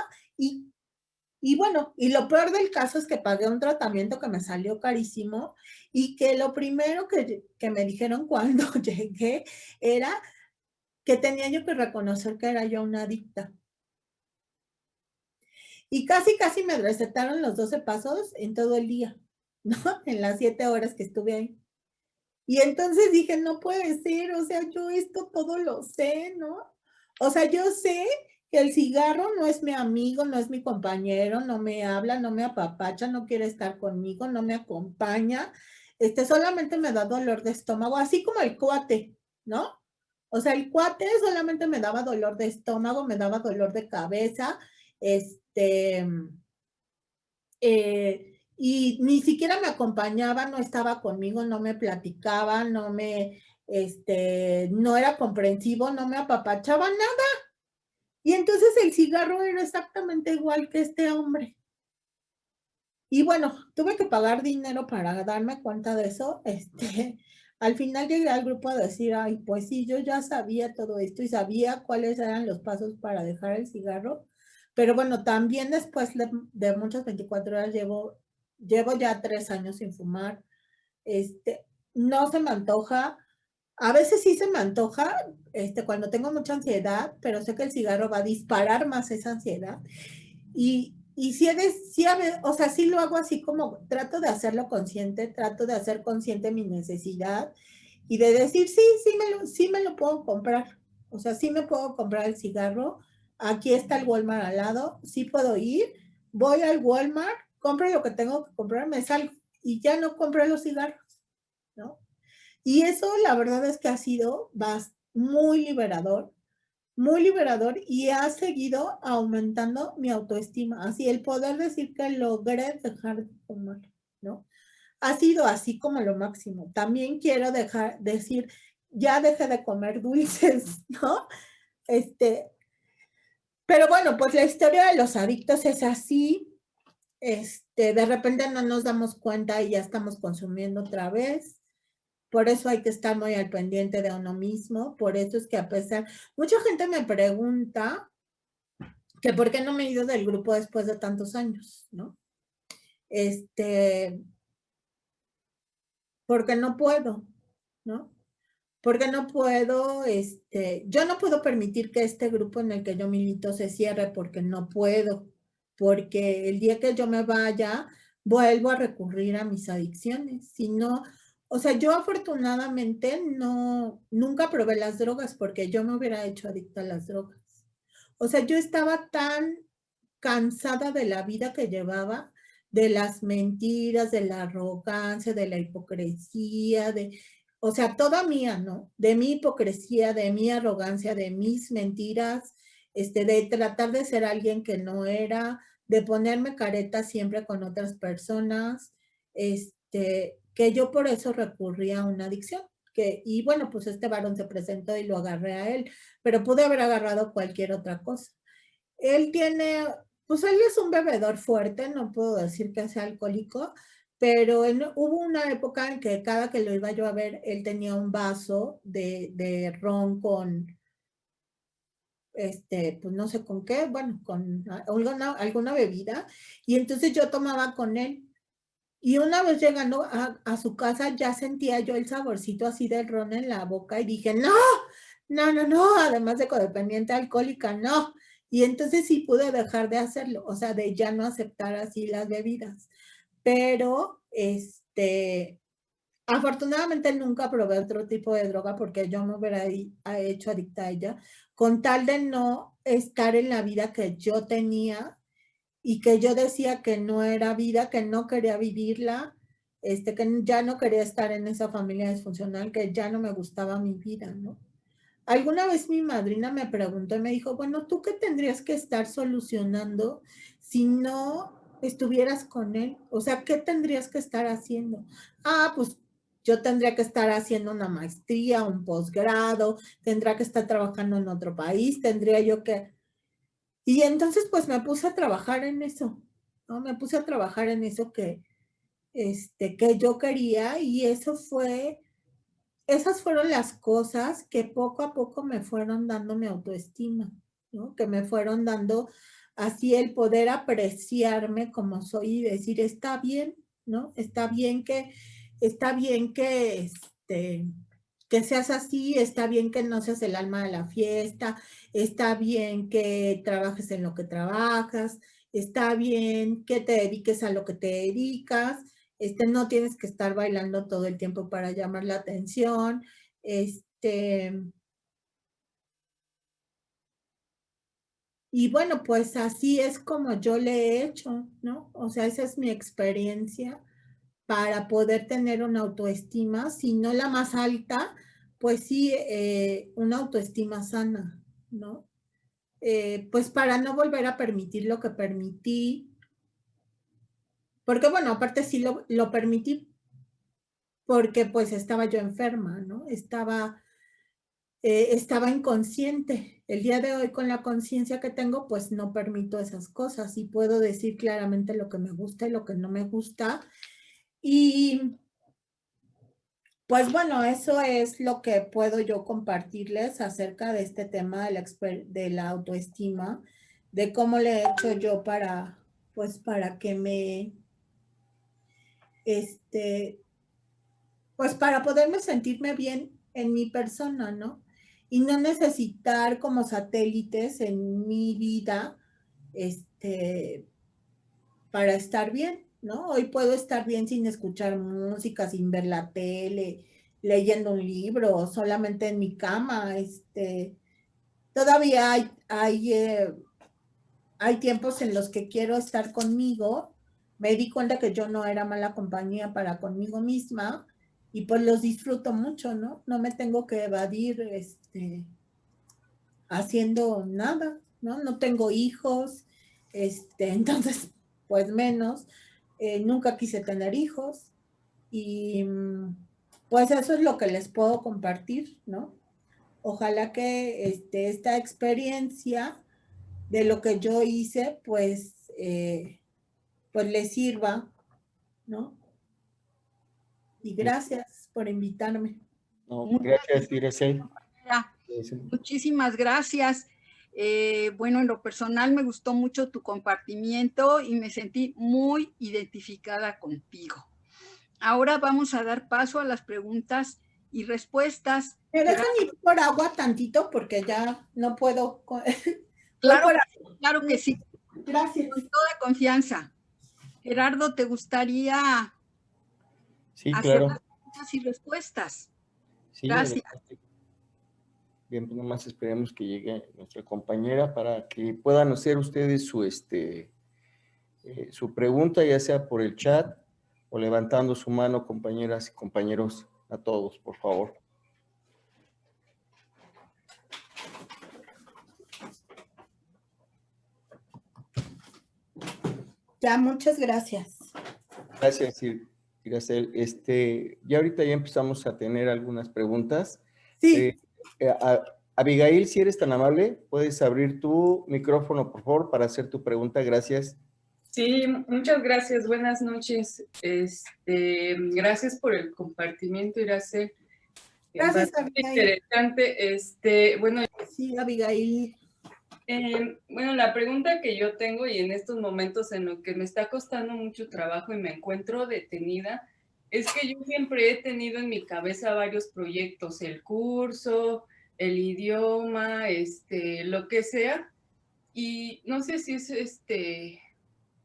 y bueno, y lo peor del caso es que pagué un tratamiento que me salió carísimo y que lo primero que me dijeron cuando llegué era que tenía yo que reconocer que era yo una adicta. Y casi me recetaron los 12 pasos en todo el día, ¿no? En las 7 horas que estuve ahí. Y entonces dije, no puede ser, o sea, yo esto todo lo sé, ¿no? O sea, yo sé que el cigarro no es mi amigo, no es mi compañero, no me habla, no me apapacha, no quiere estar conmigo, no me acompaña, solamente me da dolor de estómago, así como el cuate, ¿no? O sea, el cuate solamente me daba dolor de estómago, me daba dolor de cabeza, este, y ni siquiera me acompañaba, no estaba conmigo, no me platicaba, no era comprensivo, no me apapachaba nada. Y entonces el cigarro era exactamente igual que este hombre. Y bueno, tuve que pagar dinero para darme cuenta de eso. Al final llegué al grupo a decir, ay, pues sí, yo ya sabía todo esto y sabía cuáles eran los pasos para dejar el cigarro. Pero bueno, también después de muchas 24 horas llevo ya 3 años sin fumar. No se me antoja. A veces sí se me antoja, cuando tengo mucha ansiedad, pero sé que el cigarro va a disparar más esa ansiedad. Y sí, o sea, sí lo hago así como trato de hacerlo consciente, trato de hacer consciente mi necesidad y de decir, sí, sí me lo puedo comprar. O sea, sí me puedo comprar el cigarro. Aquí está el Walmart al lado, sí puedo ir, voy al Walmart, compro lo que tengo que comprar, me salgo y ya no compré los cigarros, ¿no? Y eso la verdad es que ha sido muy liberador y ha seguido aumentando mi autoestima. Así el poder decir que logré dejar de fumar, ¿no? Ha sido así como lo máximo. También quiero decir, ya dejé de comer dulces, ¿no? Pero bueno, pues la historia de los adictos es así. De repente no nos damos cuenta y ya estamos consumiendo otra vez. Por eso hay que estar muy al pendiente de uno mismo. Por eso es que mucha gente me pregunta que por qué no me he ido del grupo después de tantos años, ¿no? Porque no puedo, ¿no? Porque no puedo, yo no puedo permitir que este grupo en el que yo milito se cierre porque no puedo, porque el día que yo me vaya, vuelvo a recurrir a mis adicciones. Si no, o sea, yo afortunadamente nunca probé las drogas porque yo me hubiera hecho adicta a las drogas. O sea, yo estaba tan cansada de la vida que llevaba, de las mentiras, de la arrogancia, de la hipocresía, o sea, toda mía, ¿no? De mi hipocresía, de mi arrogancia, de mis mentiras, de tratar de ser alguien que no era, de ponerme careta siempre con otras personas, que yo por eso recurrí a una adicción. Y bueno, pues este varón se presentó y lo agarré a él, pero pude haber agarrado cualquier otra cosa. Él tiene, pues él es un bebedor fuerte, no puedo decir que sea alcohólico, pero hubo una época en que cada que lo iba yo a ver, él tenía un vaso de ron con, pues no sé con qué, bueno, con alguna bebida, y entonces yo tomaba con él. Y una vez llegando a su casa, ya sentía yo el saborcito así del ron en la boca y dije, no, además de codependiente alcohólica, no. Y entonces sí pude dejar de hacerlo, o sea, de ya no aceptar así las bebidas. Pero, afortunadamente nunca probé otro tipo de droga porque yo me hubiera hecho adicta a ella, con tal de no estar en la vida que yo tenía y que yo decía que no era vida, que no quería vivirla, que ya no quería estar en esa familia disfuncional, que ya no me gustaba mi vida, ¿no? Alguna vez mi madrina me preguntó y me dijo, bueno, ¿tú qué tendrías que estar solucionando si no estuvieras con él? O sea, ¿qué tendrías que estar haciendo? Ah, pues yo tendría que estar haciendo una maestría, un posgrado, tendría que estar trabajando en otro país, tendría yo que... Y entonces pues me puse a trabajar en eso, ¿no? Me puse a trabajar en eso que yo quería y esas fueron las cosas que poco a poco me fueron dando mi autoestima, ¿no? Que me fueron dando así el poder apreciarme como soy y decir, está bien, ¿no? Está bien que seas así, está bien que no seas el alma de la fiesta, está bien que trabajes en lo que trabajas, está bien que te dediques a lo que te dedicas, no tienes que estar bailando todo el tiempo para llamar la atención, y bueno, pues así es como yo le he hecho, ¿no? O sea, esa es mi experiencia para poder tener una autoestima, si no la más alta, pues sí, una autoestima sana, ¿no? Pues para no volver a permitir lo que permití, porque bueno, aparte sí lo permití porque pues estaba yo enferma, ¿no? Estaba inconsciente. El día de hoy con la conciencia que tengo, pues no permito esas cosas y puedo decir claramente lo que me gusta y lo que no me gusta. Y pues bueno, eso es lo que puedo yo compartirles acerca de este tema de la autoestima, de cómo le he hecho yo pues para que pues para poderme sentirme bien en mi persona, ¿no? Y no necesitar como satélites en mi vida, para estar bien, ¿no? Hoy puedo estar bien sin escuchar música, sin ver la tele, leyendo un libro, solamente en mi cama, todavía hay tiempos en los que quiero estar conmigo. Me di cuenta que yo no era mala compañía para conmigo misma y pues los disfruto mucho, ¿no? No me tengo que evadir haciendo nada, ¿no? No tengo hijos, entonces pues menos. Nunca quise tener hijos y pues eso es lo que les puedo compartir, ¿no? Ojalá que esta experiencia de lo que yo hice, pues les sirva, ¿no? Y gracias por invitarme. No, Muchas gracias, Iracel. Muchísimas gracias. Bueno, en lo personal me gustó mucho tu compartimiento y me sentí muy identificada contigo. Ahora vamos a dar paso a las preguntas y respuestas. ¿Me dejan ir por agua tantito? Porque ya no puedo. Claro, claro que sí. Gracias. Con toda confianza. Gerardo, ¿te gustaría hacer las preguntas y respuestas? Sí, Gracias. adelante. Bien, pues nomás esperemos que llegue nuestra compañera para que puedan hacer ustedes su pregunta, ya sea por el chat o levantando su mano, compañeras y compañeros, a todos, por favor. Ya, muchas gracias. Gracias, Iracel. Ya ahorita ya empezamos a tener algunas preguntas. Sí. Abigail, si eres tan amable, puedes abrir tu micrófono, por favor, para hacer tu pregunta. Gracias. Sí, muchas gracias. Buenas noches. Gracias por el compartimiento, Iracel. Gracias, Abigail. Interesante. Bueno. Sí, Abigail. Bueno, la pregunta que yo tengo y en estos momentos en los que me está costando mucho trabajo y me encuentro detenida, es que yo siempre he tenido en mi cabeza varios proyectos, el curso, el idioma, lo que sea, y no sé si es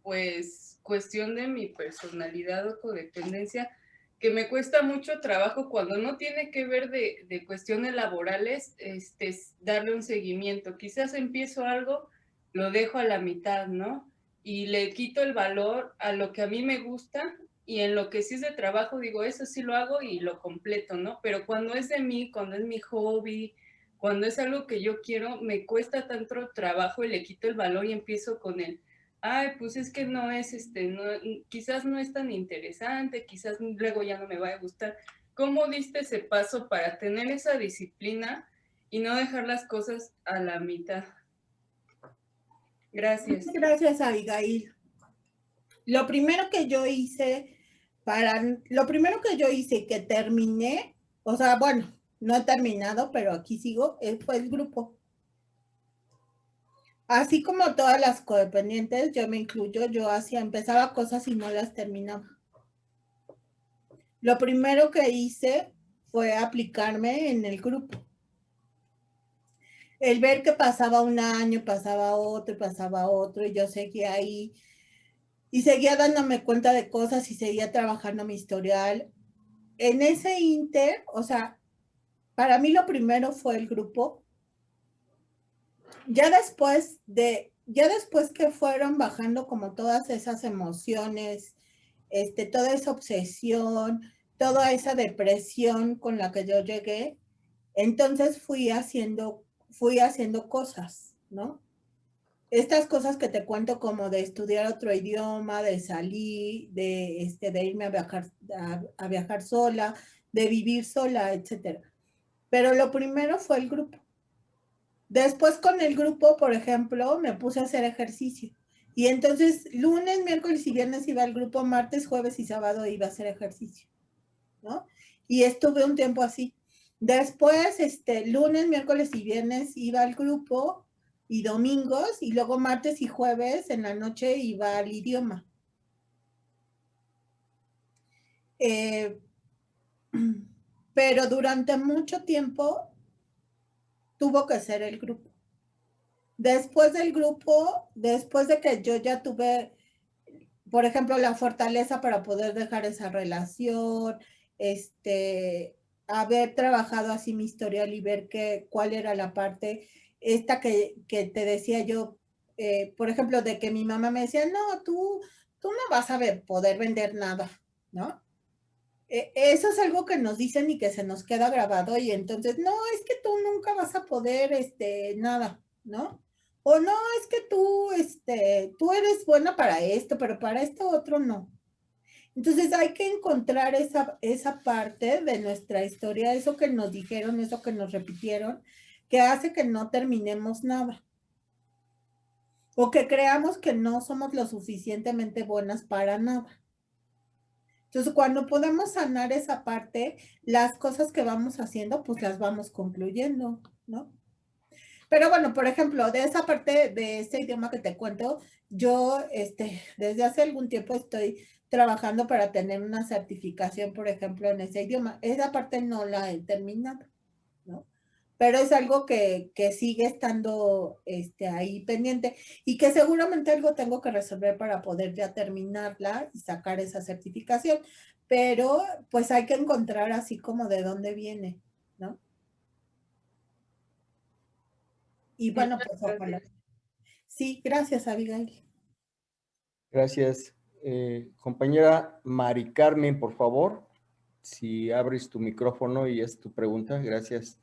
pues cuestión de mi personalidad o codependencia, que me cuesta mucho trabajo cuando no tiene que ver de cuestiones laborales, darle un seguimiento. Quizás empiezo algo, lo dejo a la mitad, ¿no? Y le quito el valor a lo que a mí me gusta y en lo que sí es de trabajo, digo, eso sí lo hago y lo completo, ¿no? Pero cuando es de mí, cuando es mi hobby, cuando es algo que yo quiero, me cuesta tanto trabajo y le quito el valor y empiezo con el ay, pues es que no es, quizás no es tan interesante, quizás luego ya no me vaya a gustar. ¿Cómo diste ese paso para tener esa disciplina y no dejar las cosas a la mitad? Gracias. Muchas gracias, Abigail. Lo primero que yo hice que terminé, o sea, bueno, no he terminado, pero aquí sigo, fue el grupo. Así como todas las codependientes, yo me incluyo, empezaba cosas y no las terminaba. Lo primero que hice fue aplicarme en el grupo. El ver que pasaba un año, pasaba otro, y yo seguía ahí, y seguía dándome cuenta de cosas, y seguía trabajando mi historial. En ese inter, o sea, para mí lo primero fue el grupo. Ya después que fueron bajando como todas esas emociones, toda esa obsesión, toda esa depresión con la que yo llegué, entonces fui haciendo cosas, ¿no? Estas cosas que te cuento como de estudiar otro idioma, de salir, de irme a viajar sola, de vivir sola, etcétera. Pero lo primero fue el grupo. Después con el grupo, por ejemplo, me puse a hacer ejercicio. Y entonces lunes, miércoles y viernes iba al grupo, martes, jueves y sábado iba a hacer ejercicio, ¿no? Y estuve un tiempo así. Después, lunes, miércoles y viernes iba al grupo y domingos, y luego martes y jueves en la noche iba al idioma. Pero durante mucho tiempo tuvo que ser el grupo. Después del grupo, después de que yo ya tuve, por ejemplo, la fortaleza para poder dejar esa relación, haber trabajado así mi historial y ver cuál era la parte esta que te decía yo, por ejemplo, de que mi mamá me decía, no, tú no vas a poder vender nada, ¿no? Eso es algo que nos dicen y que se nos queda grabado, y entonces, no, es que tú nunca vas a poder, nada, ¿no? O no, es que tú eres buena para esto, pero para esto otro no. Entonces hay que encontrar esa parte de nuestra historia, eso que nos dijeron, eso que nos repitieron, que hace que no terminemos nada. O que creamos que no somos lo suficientemente buenas para nada. Entonces, cuando podemos sanar esa parte, las cosas que vamos haciendo, pues las vamos concluyendo, ¿no? Pero bueno, por ejemplo, de esa parte de ese idioma que te cuento, yo desde hace algún tiempo estoy trabajando para tener una certificación, por ejemplo, en ese idioma. Esa parte no la he terminado, ¿no? Pero es algo que sigue estando ahí pendiente, y que seguramente algo tengo que resolver para poder ya terminarla y sacar esa certificación. Pero pues hay que encontrar así como de dónde viene, ¿no? Y bueno, pues ojalá. Sí, gracias, Abigail. Gracias. Compañera Mari Carmen, por favor, si abres tu micrófono y es tu pregunta. Gracias.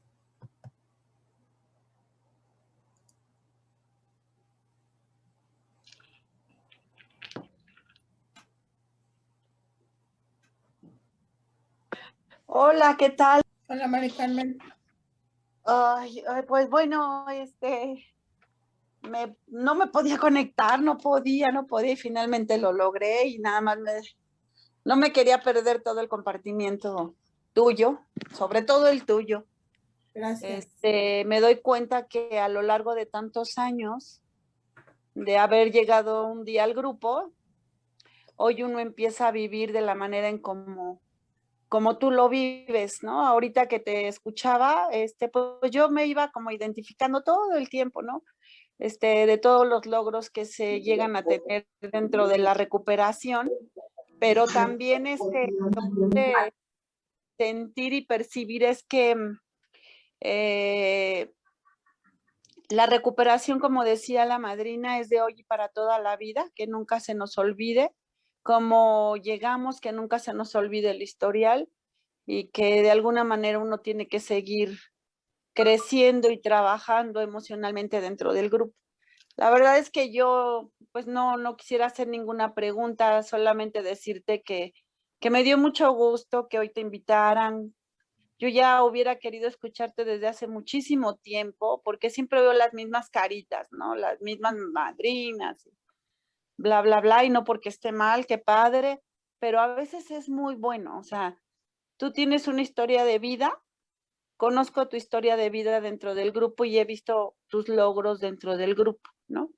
Hola, ¿qué tal? Hola, Mari Carmen. Pues bueno, no me podía conectar, no podía, y finalmente lo logré, y nada más no me quería perder todo el compartimiento tuyo, sobre todo el tuyo. Gracias. Me doy cuenta que a lo largo de tantos años de haber llegado un día al grupo, hoy uno empieza a vivir de la manera en como tú lo vives, ¿no? Ahorita que te escuchaba, pues yo me iba como identificando todo el tiempo, ¿no? De todos los logros que se llegan a tener dentro de la recuperación, pero también de sentir y percibir es que la recuperación, como decía la madrina, es de hoy y para toda la vida, que nunca se nos olvide cómo llegamos, que nunca se nos olvide el historial, y que de alguna manera uno tiene que seguir creciendo y trabajando emocionalmente dentro del grupo. La verdad es que yo pues no quisiera hacer ninguna pregunta, solamente decirte que me dio mucho gusto que hoy te invitaran. Yo ya hubiera querido escucharte desde hace muchísimo tiempo, porque siempre veo las mismas caritas, ¿no? Las mismas madrinas, bla, bla, bla, y no porque esté mal, qué padre, pero a veces es muy bueno. O sea, tú tienes una historia de vida, conozco tu historia de vida dentro del grupo y he visto tus logros dentro del grupo, ¿no?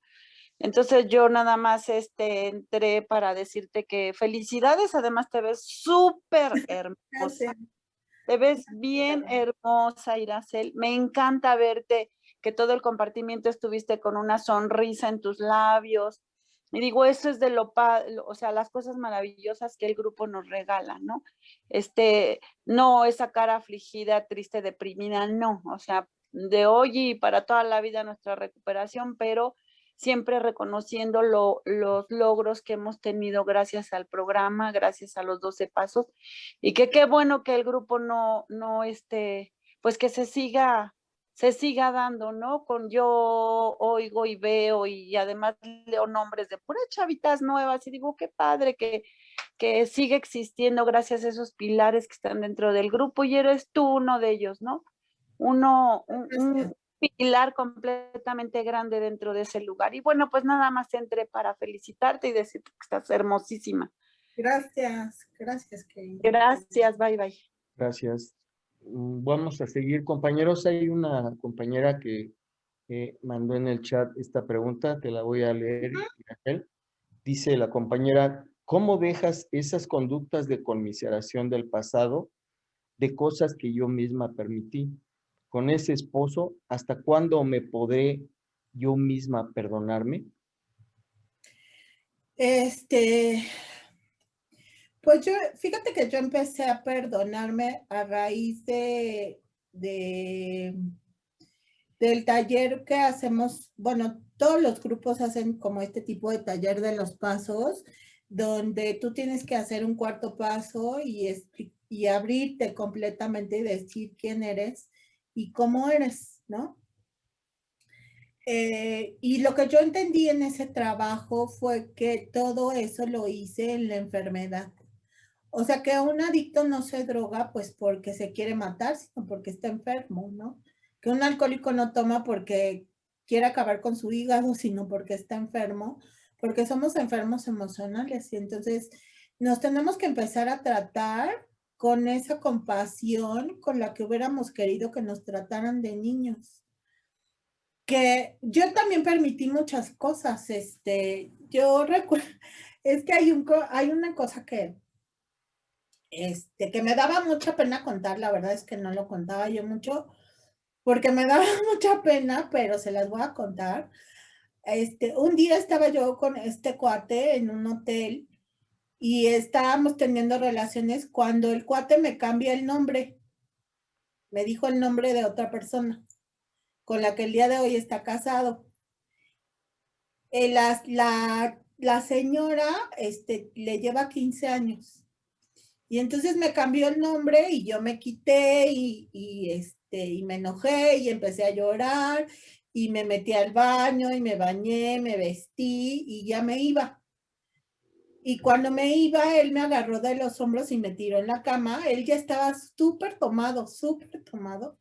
Entonces yo nada más entré para decirte que felicidades, además te ves súper hermosa. Gracias. Te ves bien hermosa, Iracel. Me encanta verte que todo el compartimiento estuviste con una sonrisa en tus labios. Y digo, eso es de o sea, las cosas maravillosas que el grupo nos regala, ¿no? No esa cara afligida, triste, deprimida, no. O sea, de hoy y para toda la vida nuestra recuperación, pero siempre reconociendo los logros que hemos tenido gracias al programa, gracias a los 12 pasos, y que qué bueno que el grupo pues que se siga dando, ¿no? Yo oigo y veo y además leo nombres de puras chavitas nuevas y digo, qué padre que sigue existiendo gracias a esos pilares que están dentro del grupo y eres tú uno de ellos, ¿no? Un pilar completamente grande dentro de ese lugar. Y bueno, pues nada más entré para felicitarte y decirte que estás hermosísima. Gracias, Karen. Gracias, bye, bye. Gracias. Vamos a seguir, compañeros. Hay una compañera que mandó en el chat esta pregunta, te la voy a leer, Ángel. Dice la compañera, ¿cómo dejas esas conductas de conmiseración del pasado de cosas que yo misma permití? Con ese esposo, ¿hasta cuándo me podré yo misma perdonarme? Pues fíjate que yo empecé a perdonarme a raíz del taller que hacemos, bueno, todos los grupos hacen como este tipo de taller de los pasos, donde tú tienes que hacer un cuarto paso y abrirte completamente y decir quién eres y cómo eres, ¿no? Y lo que yo entendí en ese trabajo fue que todo eso lo hice en la enfermedad. O sea, que un adicto no se droga pues porque se quiere matar, sino porque está enfermo, ¿no? Que un alcohólico no toma porque quiere acabar con su hígado, sino porque está enfermo, porque somos enfermos emocionales. Y entonces nos tenemos que empezar a tratar con esa compasión con la que hubiéramos querido que nos trataran de niños. Que yo también permití muchas cosas. Yo recuerdo, es que hay una cosa que me daba mucha pena contar, la verdad es que no lo contaba yo mucho, porque me daba mucha pena, pero se las voy a contar. Un día estaba yo con este cuate en un hotel y estábamos teniendo relaciones cuando el cuate me cambia el nombre. Me dijo el nombre de otra persona con la que el día de hoy está casado. La señora le lleva 15 años. Y entonces me cambió el nombre y yo me quité y me enojé y empecé a llorar y me metí al baño y me bañé, me vestí y ya me iba. Y cuando me iba, él me agarró de los hombros y me tiró en la cama. Él ya estaba súper tomado, súper tomado.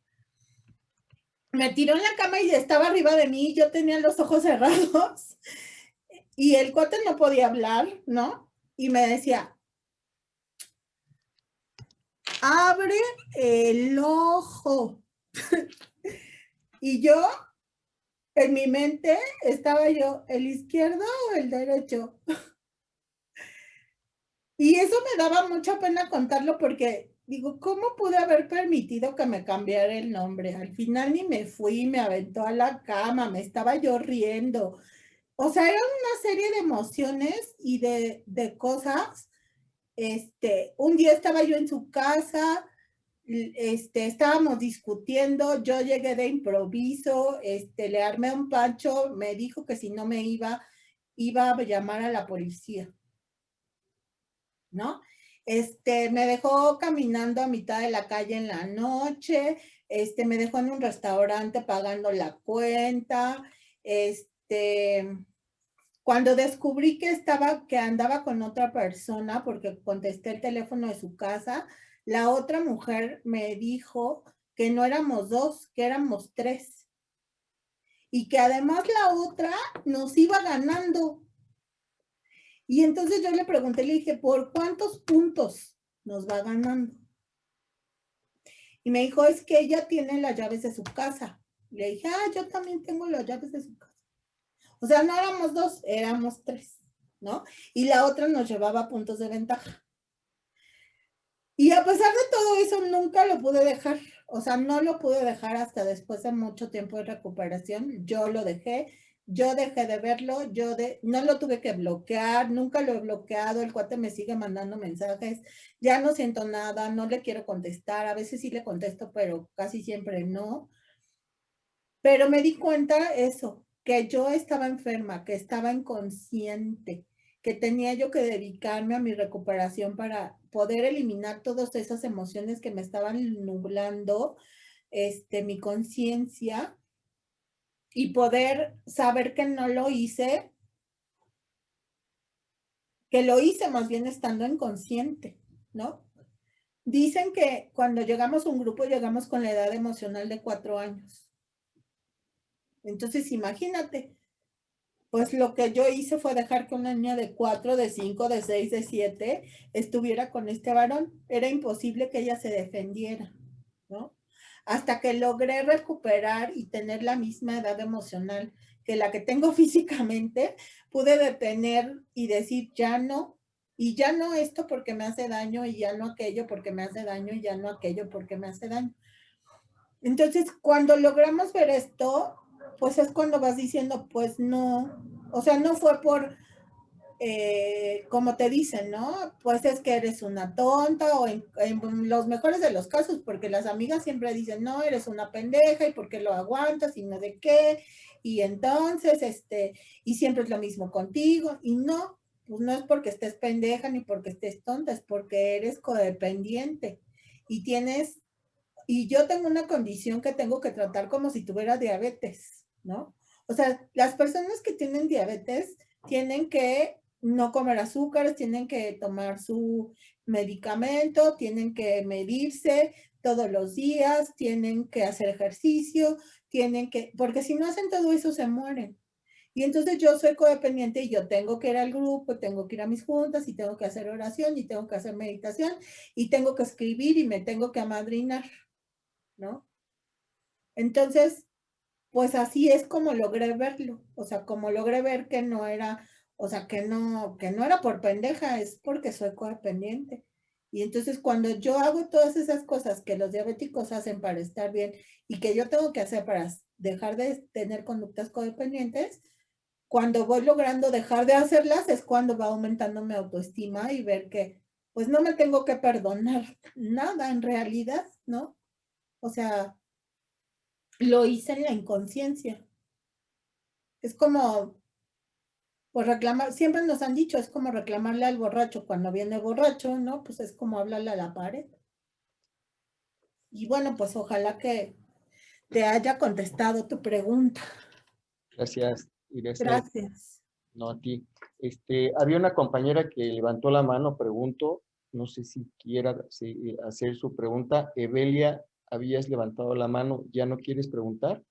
Me tiró en la cama y estaba arriba de mí. Yo tenía los ojos cerrados y el cuate no podía hablar, ¿no? Y me decía, abre el ojo. Y yo, en mi mente, estaba yo, ¿el izquierdo o el derecho? Y eso me daba mucha pena contarlo porque digo, ¿cómo pude haber permitido que me cambiara el nombre? Al final ni me fui, me aventó a la cama, me estaba yo riendo. O sea, era una serie de emociones y de cosas. Un día estaba yo en su casa, estábamos discutiendo, yo llegué de improviso, le armé un pancho, me dijo que si no me iba a llamar a la policía, ¿no? Me dejó caminando a mitad de la calle en la noche, me dejó en un restaurante pagando la cuenta, cuando descubrí que andaba con otra persona, porque contesté el teléfono de su casa, la otra mujer me dijo que no éramos dos, que éramos tres. Y que además la otra nos iba ganando. Y entonces yo le pregunté, le dije, ¿por cuántos puntos nos va ganando? Y me dijo, es que ella tiene las llaves de su casa. Le dije, yo también tengo las llaves de su casa. O sea, no éramos dos, éramos tres, ¿no? Y la otra nos llevaba puntos de ventaja. Y a pesar de todo eso, nunca lo pude dejar. O sea, no lo pude dejar hasta después de mucho tiempo de recuperación. Yo lo dejé, yo dejé de verlo, no lo tuve que bloquear, nunca lo he bloqueado, el cuate me sigue mandando mensajes, ya no siento nada, no le quiero contestar, a veces sí le contesto, pero casi siempre no. Pero me di cuenta eso, que yo estaba enferma, que estaba inconsciente, que tenía yo que dedicarme a mi recuperación para poder eliminar todas esas emociones que me estaban nublando mi conciencia y poder saber que no lo hice, que lo hice más bien estando inconsciente, ¿no? Dicen que cuando llegamos a un grupo llegamos con la edad emocional de 4 años. Entonces, imagínate, pues lo que yo hice fue dejar que una niña de 4, de 5, de 6, de 7 estuviera con este varón. Era imposible que ella se defendiera, ¿no? Hasta que logré recuperar y tener la misma edad emocional que la que tengo físicamente, pude detener y decir ya no, y ya no esto porque me hace daño, y ya no aquello porque me hace daño, y ya no aquello porque me hace daño. Entonces, cuando logramos ver esto, pues es cuando vas diciendo, pues no, o sea, no fue por, como te dicen, ¿no? Pues es que eres una tonta, o en los mejores de los casos, porque las amigas siempre dicen, no, eres una pendeja, y por qué lo aguantas, y no de qué, y entonces, y siempre es lo mismo contigo, y no, pues no es porque estés pendeja, ni porque estés tonta, es porque eres codependiente, y tienes. Y yo tengo una condición que tengo que tratar como si tuviera diabetes, ¿no? O sea, las personas que tienen diabetes tienen que no comer azúcares, tienen que tomar su medicamento, tienen que medirse todos los días, tienen que hacer ejercicio, porque si no hacen todo eso se mueren. Y entonces yo soy codependiente y yo tengo que ir al grupo, tengo que ir a mis juntas y tengo que hacer oración y tengo que hacer meditación y tengo que escribir y me tengo que amadrinar, ¿no? Entonces, pues así es como logré verlo, o sea, como logré ver que no era, o sea, que no era por pendeja, es porque soy codependiente. Y entonces cuando yo hago todas esas cosas que los diabéticos hacen para estar bien y que yo tengo que hacer para dejar de tener conductas codependientes, cuando voy logrando dejar de hacerlas es cuando va aumentando mi autoestima y ver que pues no me tengo que perdonar nada en realidad, ¿no? O sea, lo hice en la inconsciencia. Es como, pues reclamar, siempre nos han dicho, es como reclamarle al borracho cuando viene borracho, ¿no? Pues es como hablarle a la pared. Y bueno, pues ojalá que te haya contestado tu pregunta. Gracias, Irene. Gracias. No, a ti. Había una compañera que levantó la mano, pregunto, no sé si quiera hacer su pregunta. Evelia, habías levantado la mano, ¿ya no quieres preguntar?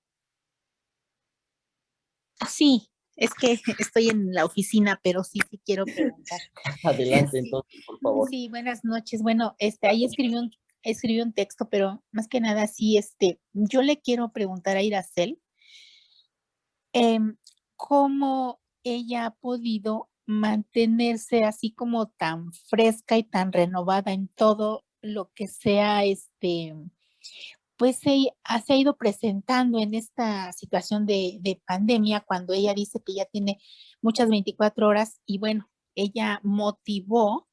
Sí, es que estoy en la oficina, pero sí quiero preguntar. Adelante, Sí. entonces, por favor. Sí, buenas noches. Bueno, ahí escribí un texto, pero más que nada, sí, yo le quiero preguntar a Iracel, cómo ella ha podido mantenerse así como tan fresca y tan renovada en todo lo que sea, pues se ha ido presentando en esta situación de pandemia, cuando ella dice que ya tiene muchas 24 horas y bueno, ella motivó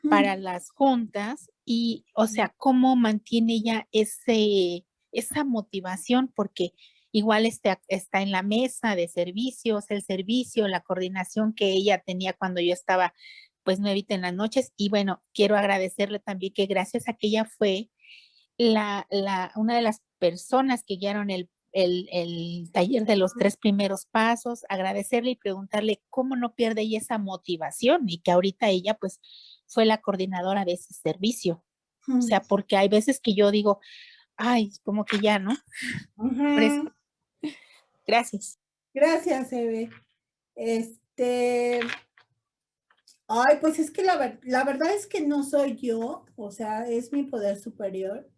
para las juntas y, o sea, cómo mantiene ella esa motivación, porque igual está en la mesa de servicios, el servicio, la coordinación que ella tenía cuando yo estaba pues nuevita en las noches. Y bueno, quiero agradecerle también que gracias a que ella fue una de las personas que guiaron el taller de los 3 primeros pasos, agradecerle y preguntarle cómo no pierde ella esa motivación y que ahorita ella pues fue la coordinadora de ese servicio. O sea, porque hay veces que yo digo, ay, como que ya, ¿no? Por eso. Gracias. Gracias, Eve. Ay, pues es que la verdad es que no soy yo, o sea, es mi poder superior.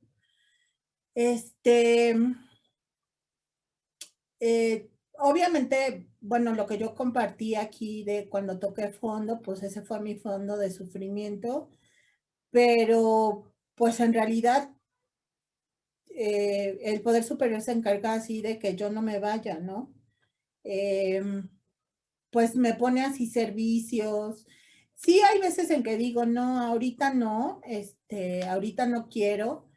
Obviamente, bueno, lo que yo compartí aquí de cuando toqué fondo, pues ese fue mi fondo de sufrimiento, pero pues en realidad el poder superior se encarga así de que yo no me vaya, ¿no? Pues me pone así servicios. Sí, hay veces en que digo, no, ahorita no, ahorita no quiero,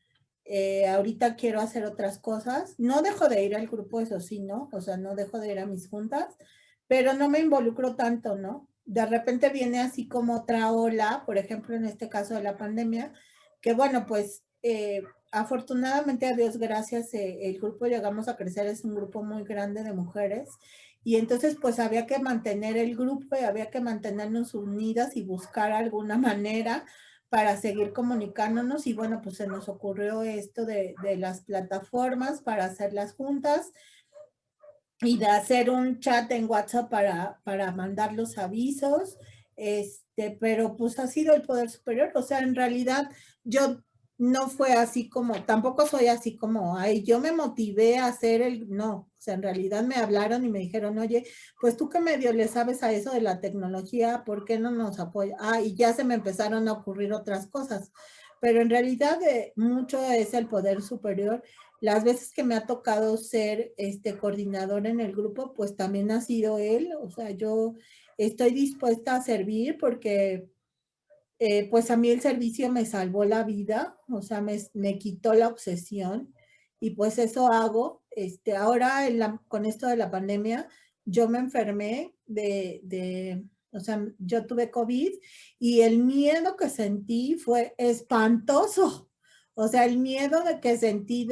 ahorita quiero hacer otras cosas. No dejo de ir al grupo, eso sí, ¿no? O sea, no dejo de ir a mis juntas, pero no me involucro tanto, ¿no? De repente viene así como otra ola, por ejemplo, en este caso de la pandemia, que bueno, pues afortunadamente, a Dios gracias, el grupo llegamos a crecer, es un grupo muy grande de mujeres, y entonces pues había que mantener el grupo y había que mantenernos unidas y buscar alguna manera para seguir comunicándonos, y bueno, pues se nos ocurrió esto de las plataformas para hacer las juntas y de hacer un chat en WhatsApp para mandar los avisos, pero pues ha sido el poder superior. O sea, en realidad yo no fue así como, tampoco soy así como, ay, yo me motivé a hacer no, o sea, en realidad me hablaron y me dijeron, oye, pues tú que medio le sabes a eso de la tecnología, ¿por qué no nos apoya? Ah, y ya se me empezaron a ocurrir otras cosas, pero en realidad mucho es el poder superior. Las veces que me ha tocado ser coordinador en el grupo, pues también ha sido él. O sea, yo estoy dispuesta a servir porque pues a mí el servicio me salvó la vida, o sea, me quitó la obsesión, y pues eso hago. Ahora con esto de la pandemia, yo me enfermé o sea, yo tuve COVID y el miedo que sentí fue espantoso. O sea, el miedo de que sentí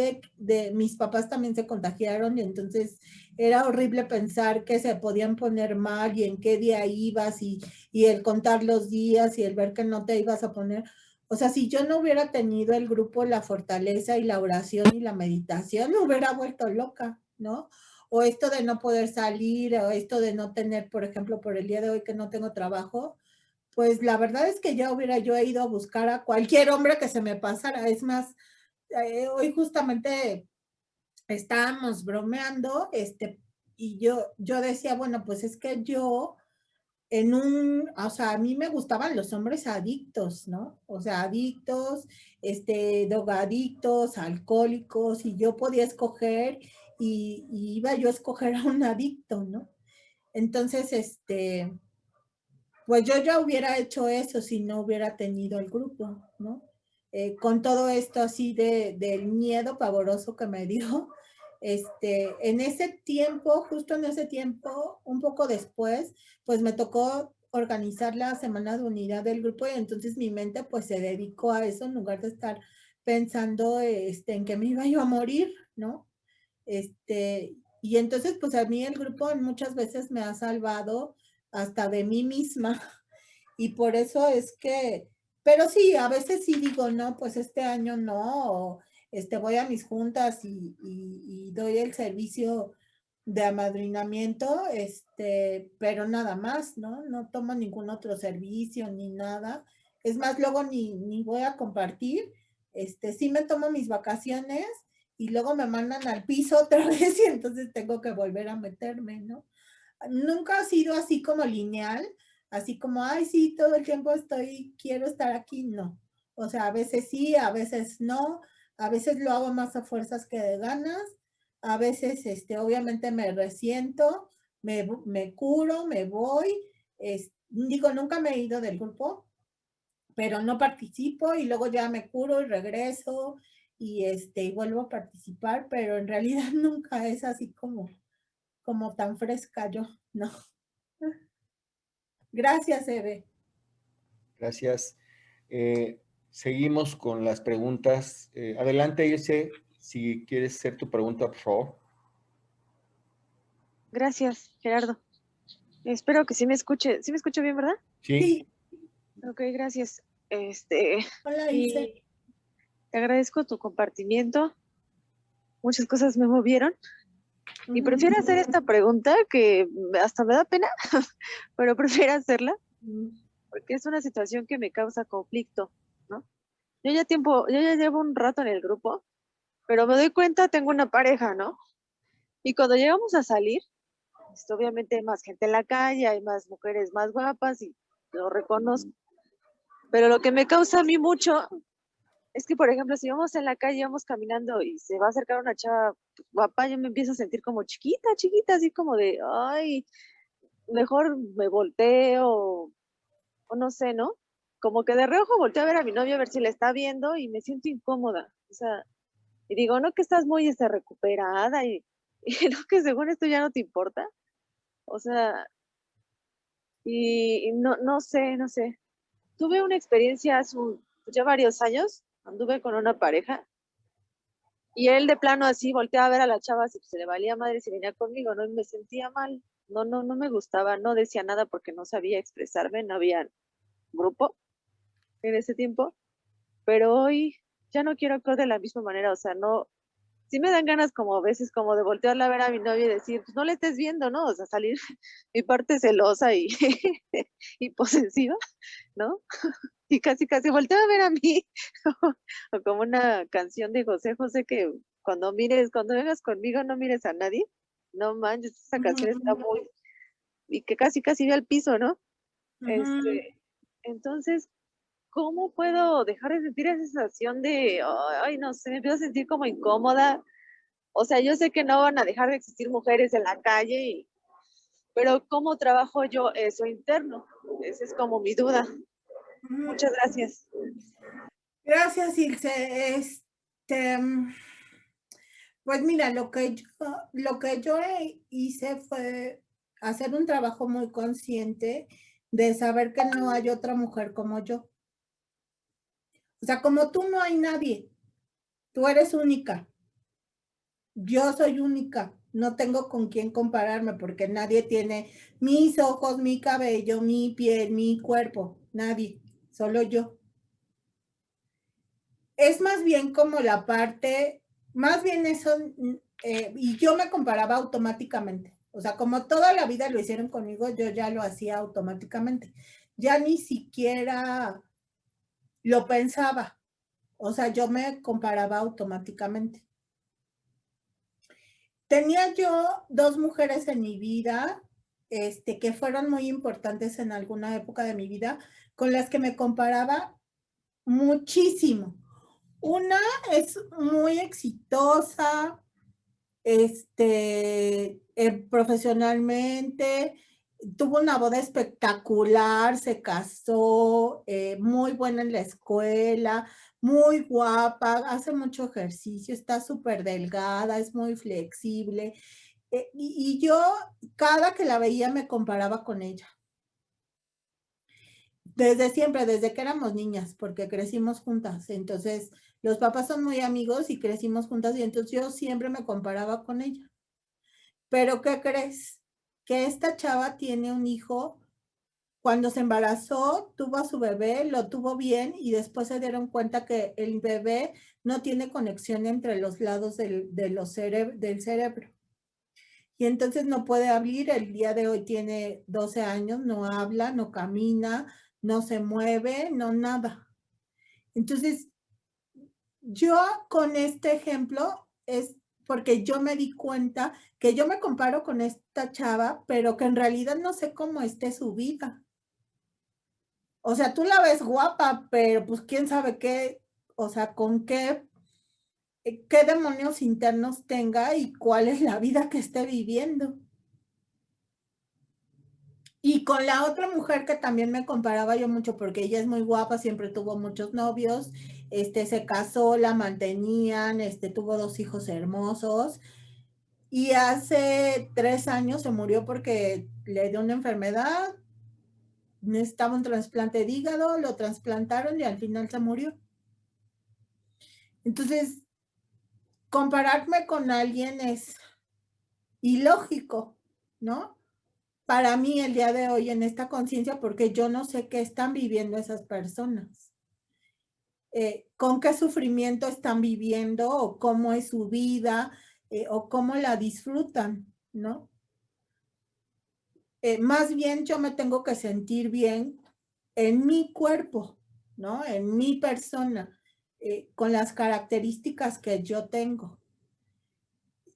mis papás también se contagiaron, y entonces era horrible pensar que se podían poner mal y en qué día ibas, y el contar los días y el ver que no te ibas a poner. O sea, si yo no hubiera tenido el grupo, la fortaleza y la oración y la meditación, me hubiera vuelto loca, ¿no? O esto de no poder salir, o esto de no tener, por ejemplo, por el día de hoy que no tengo trabajo, pues la verdad es que ya hubiera yo ido a buscar a cualquier hombre que se me pasara. Es más, hoy justamente estábamos bromeando, y yo decía, bueno, pues es que yo o sea, a mí me gustaban los hombres adictos, ¿no? O sea, adictos, drogadictos, alcohólicos, y yo podía escoger, y iba yo a escoger a un adicto, ¿no? Entonces, pues yo ya hubiera hecho eso si no hubiera tenido el grupo, ¿no? Con todo esto así del miedo pavoroso que me dio, en ese tiempo, justo en ese tiempo, un poco después, pues me tocó organizar la semana de unidad del grupo, y entonces mi mente pues se dedicó a eso en lugar de estar pensando en que me iba yo a morir, ¿no? Y entonces pues a mí el grupo muchas veces me ha salvado hasta de mí misma, y por eso es que, pero sí, a veces sí digo, no, pues este año no, o voy a mis juntas y doy el servicio de amadrinamiento, pero nada más, ¿no? No tomo ningún otro servicio ni nada. Es más, luego ni voy a compartir. Sí me tomo mis vacaciones y luego me mandan al piso otra vez, y entonces tengo que volver a meterme, ¿no? Nunca ha sido así como lineal, así como, ay, sí, todo el tiempo quiero estar aquí, no. O sea, a veces sí, a veces no, a veces lo hago más a fuerzas que de ganas, a veces, obviamente me resiento, me curo, me voy, digo, nunca me he ido del grupo, pero no participo, y luego ya me curo y regreso, y vuelvo a participar, pero en realidad nunca es así como tan fresca yo, ¿no? Gracias, Eve. Gracias. Seguimos con las preguntas. Adelante, Ilse, si quieres hacer tu pregunta, por favor. Gracias, Gerardo. Espero que sí me escuche. ¿Sí me escucho bien, verdad? Sí. Ok, gracias. Hola, Ilse. Te agradezco tu compartimiento. Muchas cosas me movieron. Y prefiero hacer esta pregunta que hasta me da pena, pero prefiero hacerla porque es una situación que me causa conflicto, ¿no? Yo ya llevo un rato en el grupo, pero me doy cuenta, tengo una pareja, ¿no? Y cuando llegamos a salir, obviamente hay más gente en la calle, hay más mujeres más guapas y lo reconozco. Pero lo que me causa a mí mucho Es que, por ejemplo, si vamos en la calle, vamos caminando y se va a acercar una chava guapa, yo me empiezo a sentir como chiquita, chiquita, así como de, ay, mejor me volteo, o no sé, ¿no? Como que de reojo volteo a ver a mi novio a ver si le está viendo y me siento incómoda. O sea, y digo, no, que estás muy recuperada y no, que según esto ya no te importa. O sea, y no, no sé, no sé. Tuve una experiencia hace ya varios años, anduve con una pareja y él de plano así volteaba a ver a la chava si se le valía madre si venía conmigo, ¿no? Y me sentía mal. No, no, no me gustaba, no decía nada porque no sabía expresarme, no había grupo en ese tiempo, pero hoy ya no quiero actuar de la misma manera, o sea, no, sí me dan ganas como a veces como de voltearla a ver a mi novia y decir, pues no le estés viendo, ¿no? O sea, salir mi parte celosa y, y posesiva, ¿no? Y casi, casi voltea a ver a mí, o como una canción de José José que cuando vengas conmigo no mires a nadie, no manches, esa canción está muy, y que casi, casi ve al piso, ¿no? Entonces, ¿cómo puedo dejar de sentir esa sensación de, ay, no sé, me empiezo a sentir como incómoda? O sea, yo sé que no van a dejar de existir mujeres en la calle, pero ¿cómo trabajo yo eso interno? Esa es como mi duda. Muchas gracias. Gracias, Ilse. Pues mira, lo que yo hice fue hacer un trabajo muy consciente de saber que no hay otra mujer como yo. O sea, como tú no hay nadie. Tú eres única. Yo soy única. No tengo con quién compararme porque nadie tiene mis ojos, mi cabello, mi piel, mi cuerpo. Nadie. Solo yo. Es más bien como la parte, más bien eso, y yo me comparaba automáticamente. O sea, como toda la vida lo hicieron conmigo, yo ya lo hacía automáticamente. Ya ni siquiera lo pensaba. O sea, yo me comparaba automáticamente. Tenía yo 2 mujeres en mi vida, que fueron muy importantes en alguna época de mi vida, con las que me comparaba muchísimo. Una es muy exitosa, profesionalmente, tuvo una boda espectacular, se casó, muy buena en la escuela, muy guapa, hace mucho ejercicio, está súper delgada, es muy flexible. Y yo cada que la veía me comparaba con ella. Desde siempre, desde que éramos niñas, porque crecimos juntas. Entonces, los papás son muy amigos y crecimos juntas y entonces yo siempre me comparaba con ella. Pero, ¿qué crees? Que esta chava tiene un hijo, cuando se embarazó, tuvo a su bebé, lo tuvo bien y después se dieron cuenta que el bebé no tiene conexión entre los lados del cerebro. Y entonces no puede hablar, el día de hoy tiene 12 años, no habla, no camina, no se mueve, no nada. Entonces, yo con este ejemplo es porque yo me di cuenta que yo me comparo con esta chava, pero que en realidad no sé cómo esté su vida. O sea, tú la ves guapa, pero pues quién sabe qué, o sea, con qué demonios internos tenga y cuál es la vida que esté viviendo. Y con la otra mujer que también me comparaba yo mucho, porque ella es muy guapa, siempre tuvo muchos novios, se casó, la mantenían, tuvo 2 hijos hermosos. Y hace 3 años se murió porque le dio una enfermedad, necesitaba un trasplante de hígado, lo trasplantaron y al final se murió. Entonces, compararme con alguien es ilógico, ¿no? Para mí el día de hoy en esta conciencia, porque yo no sé qué están viviendo esas personas, con qué sufrimiento están viviendo o cómo es su vida o cómo la disfrutan, ¿no? Más bien yo me tengo que sentir bien en mi cuerpo, ¿no? En mi persona, con las características que yo tengo.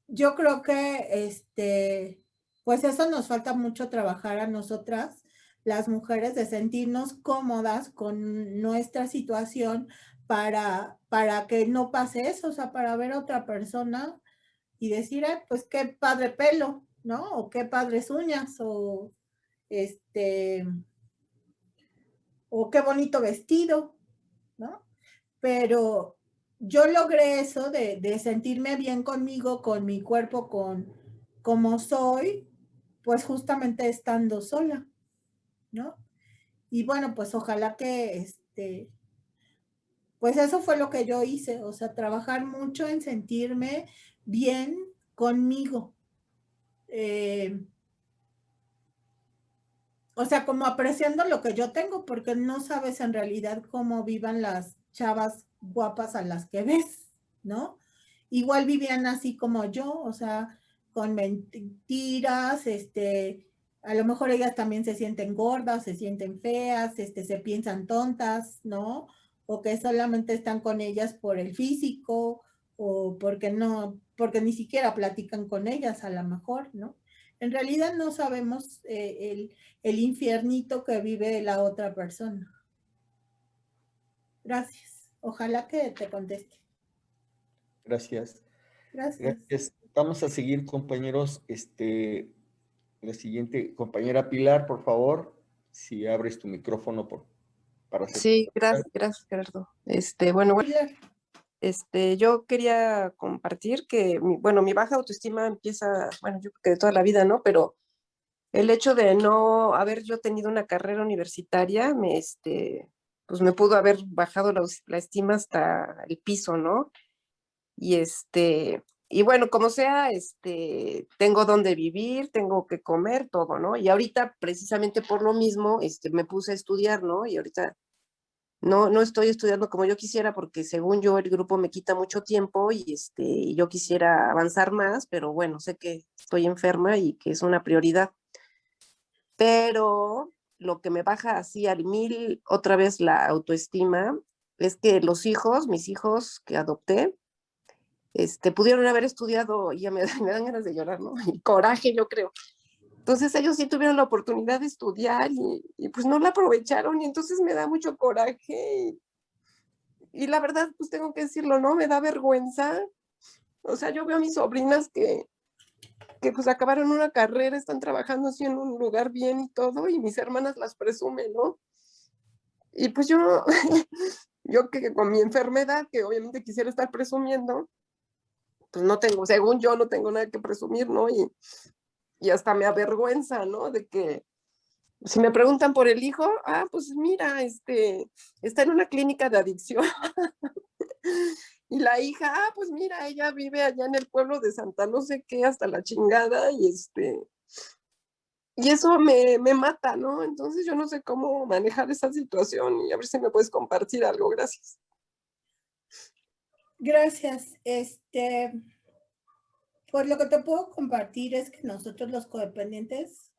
Yo creo que, pues eso nos falta mucho trabajar a nosotras, las mujeres, de sentirnos cómodas con nuestra situación para que no pase eso, o sea, para ver a otra persona y decir, pues qué padre pelo, ¿no? O qué padres uñas, o qué bonito vestido, ¿no? Pero yo logré eso de sentirme bien conmigo, con mi cuerpo, con como soy, pues justamente estando sola, ¿no? Y bueno, pues ojalá que pues eso fue lo que yo hice, o sea, trabajar mucho en sentirme bien conmigo. O sea, como apreciando lo que yo tengo, porque no sabes en realidad cómo vivan las chavas guapas a las que ves, ¿no? Igual vivían así como yo, o sea, con mentiras, a lo mejor ellas también se sienten gordas, se sienten feas, se piensan tontas, ¿no? O que solamente están con ellas por el físico, o porque ni siquiera platican con ellas a lo mejor, ¿no? En realidad no sabemos el infiernito que vive la otra persona. Gracias. Ojalá que te conteste. Gracias. Gracias. Gracias. Vamos a seguir, compañeros. La siguiente compañera Pilar, por favor, si abres tu micrófono para hacer. Sí, gracias, Gerardo. Bueno, Pilar. yo quería compartir que, mi baja autoestima empieza, bueno, yo creo que de toda la vida, ¿no? Pero el hecho de no haber yo tenido una carrera universitaria, pues me pudo haber bajado la estima hasta el piso, ¿no? Y bueno, como sea, tengo donde vivir, tengo que comer, todo, ¿no? Y ahorita, precisamente por lo mismo, me puse a estudiar, ¿no? Y ahorita no estoy estudiando como yo quisiera, porque según yo el grupo me quita mucho tiempo y yo quisiera avanzar más, pero bueno, sé que estoy enferma y que es una prioridad. Pero lo que me baja así al 1000 otra vez la autoestima es que mis hijos que adopté, pudieron haber estudiado, y ya me dan ganas de llorar, ¿no? Y coraje, yo creo. Entonces ellos sí tuvieron la oportunidad de estudiar y pues no la aprovecharon, y entonces me da mucho coraje y la verdad, pues tengo que decirlo, ¿no? Me da vergüenza. O sea, yo veo a mis sobrinas que pues acabaron una carrera, están trabajando así en un lugar bien y todo, y mis hermanas las presumen, ¿no? Y pues yo, yo que con mi enfermedad, que obviamente quisiera estar presumiendo, pues no tengo, según yo, no tengo nada que presumir, ¿no? Y hasta me avergüenza, ¿no? De que si me preguntan por el hijo, pues mira, está en una clínica de adicción. Y la hija, pues mira, ella vive allá en el pueblo de Santa no sé qué, hasta la chingada, y eso me mata, ¿no? Entonces yo no sé cómo manejar esa situación, y a ver si me puedes compartir algo. Gracias. Gracias. Pues lo que te puedo compartir es que nosotros los codependientes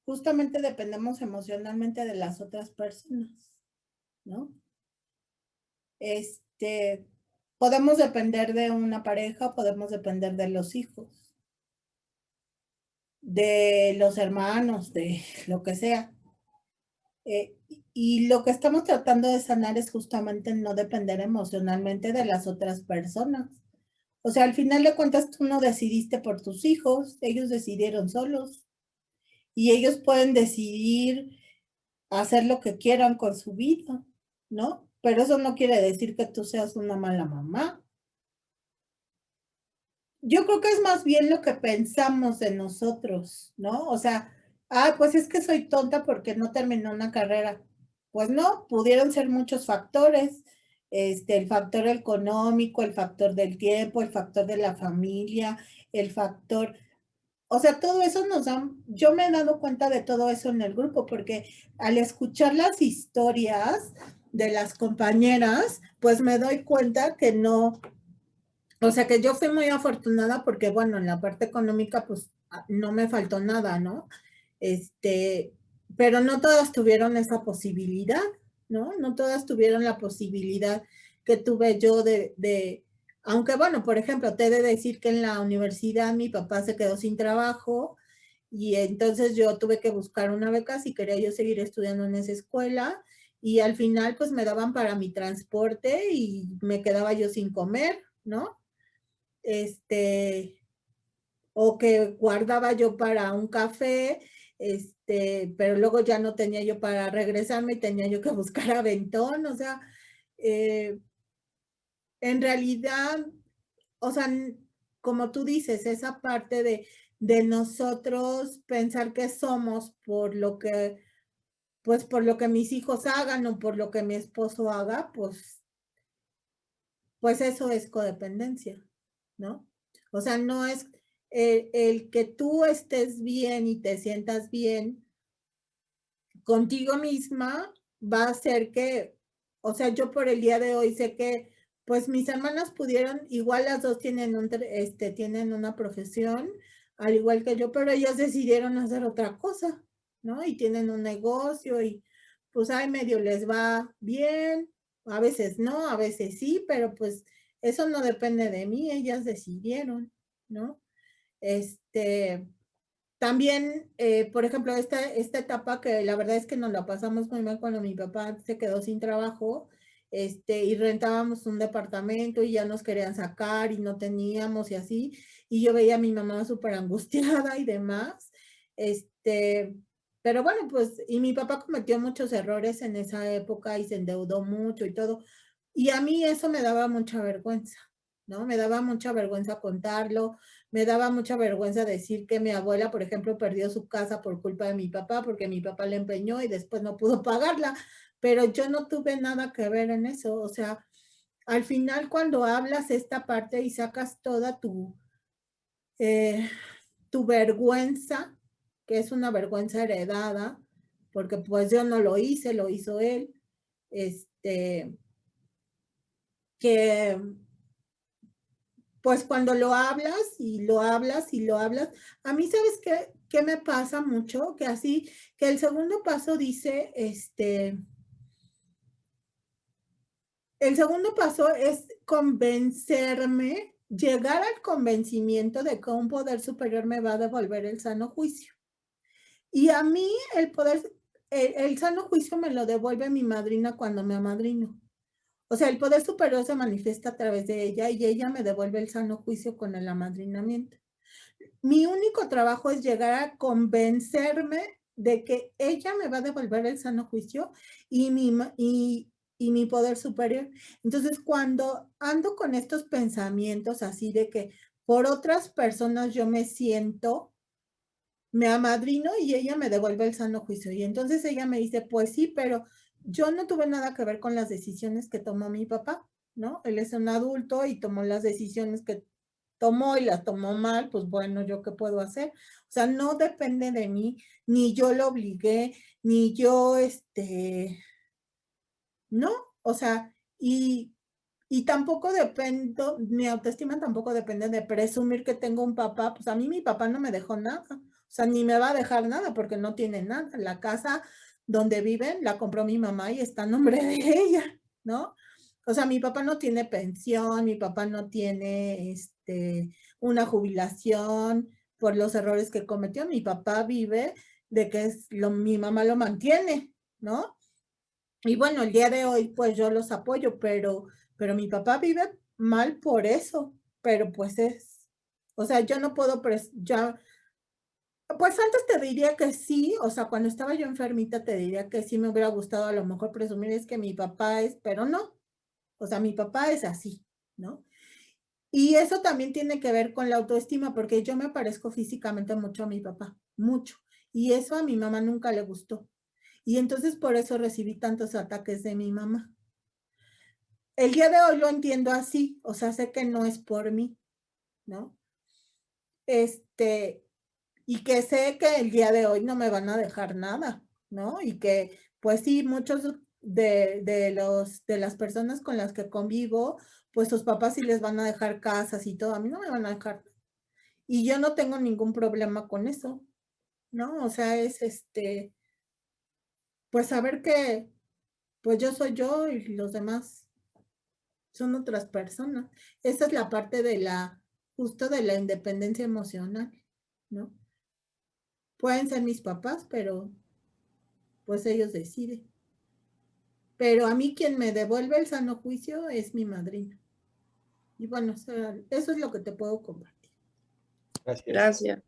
justamente dependemos emocionalmente de las otras personas, ¿no? Podemos depender de una pareja, podemos depender de los hijos, de los hermanos, de lo que sea. Y lo que estamos tratando de sanar es justamente no depender emocionalmente de las otras personas. O sea, al final de cuentas tú no decidiste por tus hijos, ellos decidieron solos y ellos pueden decidir hacer lo que quieran con su vida, ¿no? Pero eso no quiere decir que tú seas una mala mamá. Yo creo que es más bien lo que pensamos de nosotros, ¿no? O sea, pues es que soy tonta porque no terminé una carrera. Pues no, pudieron ser muchos factores, el factor económico, el factor del tiempo, el factor de la familia, el factor, o sea, todo eso yo me he dado cuenta de todo eso en el grupo, porque al escuchar las historias de las compañeras, pues me doy cuenta que no, o sea, que yo fui muy afortunada porque, bueno, en la parte económica, pues no me faltó nada, ¿no? Pero no todas tuvieron esa posibilidad, ¿no? No todas tuvieron la posibilidad que tuve yo aunque bueno, por ejemplo, te he de decir que en la universidad mi papá se quedó sin trabajo y entonces yo tuve que buscar una beca si quería yo seguir estudiando en esa escuela y al final pues me daban para mi transporte y me quedaba yo sin comer, ¿no? O que guardaba yo para un café, pero luego ya no tenía yo para regresarme y tenía yo que buscar aventón, o sea, en realidad, o sea, como tú dices, esa parte de nosotros pensar que somos por lo que, pues por lo que mis hijos hagan o por lo que mi esposo haga, pues eso es codependencia, ¿no? O sea, no es el que tú estés bien y te sientas bien contigo misma, va a hacer que, o sea, yo por el día de hoy sé que, pues mis hermanas pudieron, igual las dos tienen tienen una profesión, al igual que yo, pero ellas decidieron hacer otra cosa, ¿no? Y tienen un negocio y pues ay, medio les va bien, a veces no, a veces sí, pero pues eso no depende de mí, ellas decidieron, ¿no? También, por ejemplo, esta etapa que la verdad es que nos la pasamos muy mal cuando mi papá se quedó sin trabajo, y rentábamos un departamento y ya nos querían sacar y no teníamos y así, y yo veía a mi mamá súper angustiada y demás, pero bueno, pues, y mi papá cometió muchos errores en esa época y se endeudó mucho y todo, y a mí eso me daba mucha vergüenza, ¿no? Me daba mucha vergüenza contarlo, me daba mucha vergüenza decir que mi abuela, por ejemplo, perdió su casa por culpa de mi papá, porque mi papá la empeñó y después no pudo pagarla, pero yo no tuve nada que ver en eso. O sea, al final cuando hablas esta parte y sacas toda tu vergüenza, que es una vergüenza heredada, porque pues yo no lo hice, lo hizo él, que pues cuando lo hablas y lo hablas y lo hablas, a mí, ¿sabes qué me pasa mucho? Que así, que el segundo paso dice, el segundo paso es convencerme, llegar al convencimiento de que un poder superior me va a devolver el sano juicio. Y a mí el sano juicio me lo devuelve mi madrina cuando me amadrino. O sea, el poder superior se manifiesta a través de ella y ella me devuelve el sano juicio con el amadrinamiento. Mi único trabajo es llegar a convencerme de que ella me va a devolver el sano juicio y mi poder superior. Entonces, cuando ando con estos pensamientos así de que por otras personas yo me siento, me amadrino y ella me devuelve el sano juicio. Y entonces ella me dice, pues sí, pero yo no tuve nada que ver con las decisiones que tomó mi papá, ¿no? Él es un adulto y tomó las decisiones que tomó y las tomó mal, pues bueno, ¿yo qué puedo hacer? O sea, no depende de mí, ni yo lo obligué, ni yo, no, o sea, y tampoco dependo, mi autoestima tampoco depende de presumir que tengo un papá, pues a mí mi papá no me dejó nada, o sea, ni me va a dejar nada porque no tiene nada. La casa donde viven la compró mi mamá y está a nombre de ella, ¿no? O sea, mi papá no tiene pensión, mi papá no tiene una jubilación por los errores que cometió. Mi papá vive de que mi mamá lo mantiene, ¿no? Y bueno, el día de hoy pues yo los apoyo, pero mi papá vive mal por eso, pero pues o sea, yo no puedo, pues antes te diría que sí, o sea, cuando estaba yo enfermita te diría que sí me hubiera gustado a lo mejor presumir es que mi papá es, pero no, o sea, mi papá es así, ¿no? Y eso también tiene que ver con la autoestima, porque yo me parezco físicamente mucho a mi papá, mucho, y eso a mi mamá nunca le gustó. Y entonces por eso recibí tantos ataques de mi mamá. El día de hoy lo entiendo así, o sea, sé que no es por mí, ¿no? Y que sé que el día de hoy no me van a dejar nada, ¿no? Y que, pues sí, muchos de las personas con las que convivo, pues sus papás sí les van a dejar casas y todo, a mí no me van a dejar. Y yo no tengo ningún problema con eso, ¿no? O sea, es pues saber que, pues yo soy yo y los demás son otras personas. Esa es la parte justo de la independencia emocional, ¿no? Pueden ser mis papás, pero pues ellos deciden. pero a mí quien me devuelve el sano juicio es mi madrina. Y bueno, eso es lo que te puedo compartir. Gracias. Gracias.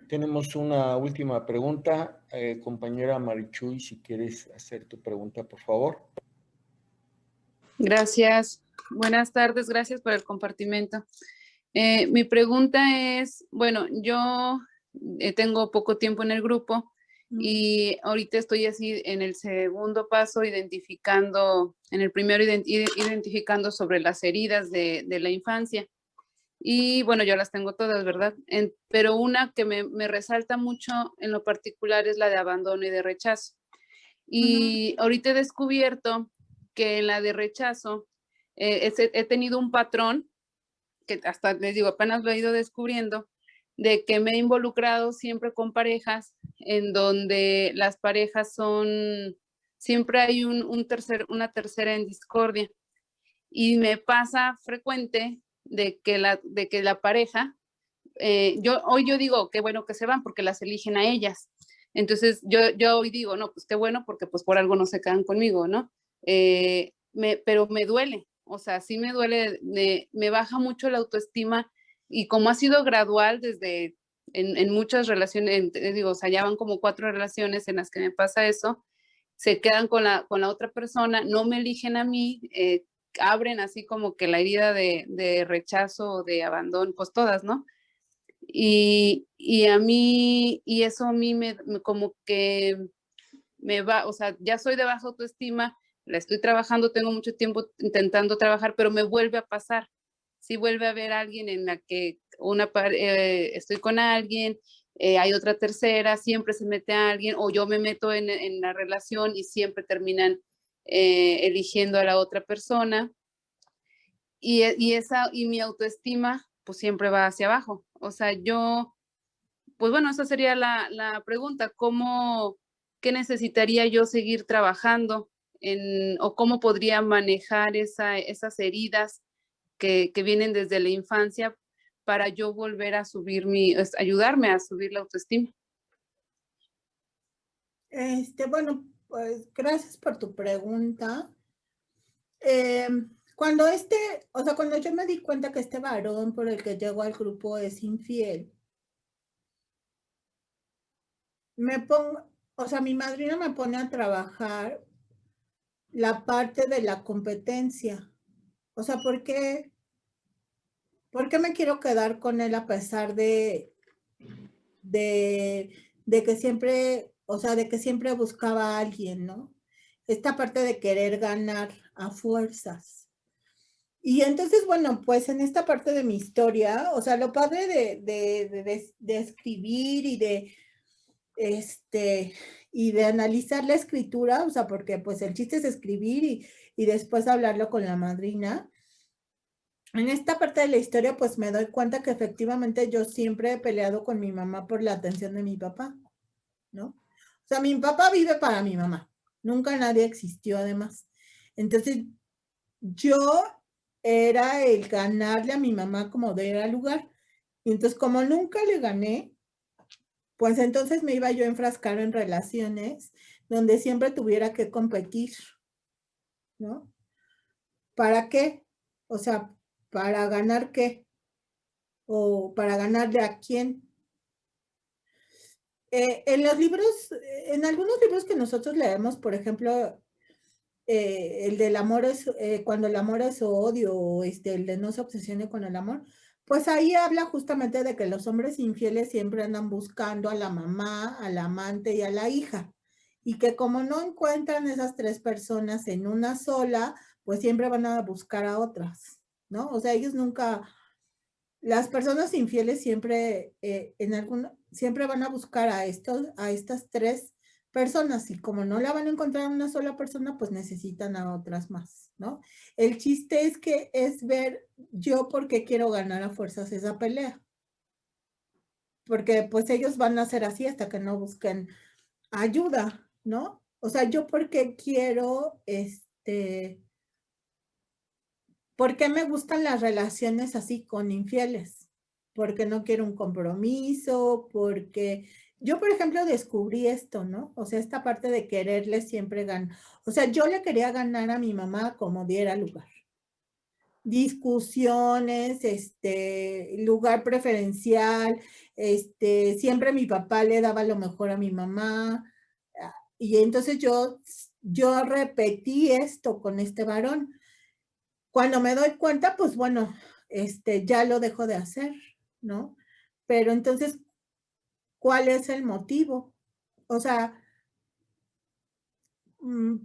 Tenemos una última pregunta. Compañera Marichuy, si quieres hacer tu pregunta, por favor. Gracias. Buenas tardes, gracias por el compartimento. Mi pregunta es, bueno, yo tengo poco tiempo en el grupo y ahorita estoy así en el segundo paso identificando, en el primero identificando sobre las heridas de la infancia. Y bueno, yo las tengo todas, ¿verdad? Pero una que me resalta mucho en lo particular es la de abandono y de rechazo. Y ahorita he descubierto que en la de rechazo he tenido un patrón que hasta les digo, apenas lo he ido descubriendo, de que me he involucrado siempre con parejas en donde las parejas son, siempre hay una tercera en discordia. Y me pasa frecuente de que la pareja, hoy yo digo, qué bueno que se van porque las eligen a ellas. Entonces yo hoy digo, no, pues qué bueno porque pues por algo no se quedan conmigo, ¿no? Pero me duele, o sea, sí me duele, me baja mucho la autoestima y como ha sido gradual desde en muchas relaciones, digo, o sea, ya van como 4 relaciones en las que me pasa eso, se quedan con la otra persona, no me eligen a mí, abren así como que la herida de rechazo o de abandono, pues todas, ¿no? Y a mí, y eso a mí como que me va, o sea, ya soy de baja autoestima, la estoy trabajando, tengo mucho tiempo intentando trabajar, pero me vuelve a pasar. Si vuelve a haber alguien en la que estoy con alguien, hay otra tercera, siempre se mete a alguien, o yo me meto en la relación y siempre terminan eligiendo a la otra persona. Y mi autoestima, pues siempre va hacia abajo. O sea, pues bueno, esa sería la pregunta, ¿qué necesitaría yo seguir trabajando o cómo podría manejar esas heridas que vienen desde la infancia para yo volver a ayudarme a subir la autoestima? Bueno, pues gracias por tu pregunta. Cuando yo me di cuenta que este varón por el que llego al grupo es infiel, mi madrina me pone a trabajar la parte de la competencia. O sea, ¿por qué me quiero quedar con él a pesar de que siempre, de que siempre buscaba a alguien, ¿no? Esta parte de querer ganar a fuerzas. Y entonces, bueno, pues en esta parte de mi historia, o sea, lo padre de escribir y de analizar la escritura, o sea, porque pues el chiste es escribir y después hablarlo con la madrina. En esta parte de la historia, pues me doy cuenta que efectivamente yo siempre he peleado con mi mamá por la atención de mi papá, ¿no? O sea, mi papá vive para mi mamá. Nunca nadie existió además. Entonces, yo era el ganarle a mi mamá como de era lugar. Y entonces, como nunca le gané, pues entonces me iba yo a enfrascar en relaciones donde siempre tuviera que competir, ¿no? ¿Para qué? O sea, ¿para ganar qué? ¿O para ganarle a quién? En los libros, en algunos libros que nosotros leemos, por ejemplo, el del amor es, cuando el amor es odio, o el de no se obsesione con el amor, pues ahí habla justamente de que los hombres infieles siempre andan buscando a la mamá, al amante y a la hija. Y que como no encuentran esas 3 personas en una sola, pues siempre van a buscar a otras, ¿no? O sea, ellos nunca, las personas infieles siempre, siempre van a buscar a estas 3 personas y como no la van a encontrar en una sola persona, pues necesitan a otras más, ¿no? El chiste es ver yo por qué quiero ganar a fuerzas esa pelea. Porque pues ellos van a ser así hasta que no busquen ayuda, ¿no? O sea, yo porque quiero, ¿por qué me gustan las relaciones así con infieles? Porque no quiero un compromiso, porque yo, por ejemplo, descubrí esto, ¿no? O sea, esta parte de quererle siempre ganar. O sea, yo le quería ganar a mi mamá como diera lugar. Discusiones, lugar preferencial, siempre mi papá le daba lo mejor a mi mamá. Y entonces yo repetí esto con este varón. Cuando me doy cuenta, pues bueno, ya lo dejo de hacer, ¿no? Pero entonces, ¿cuál es el motivo? O sea,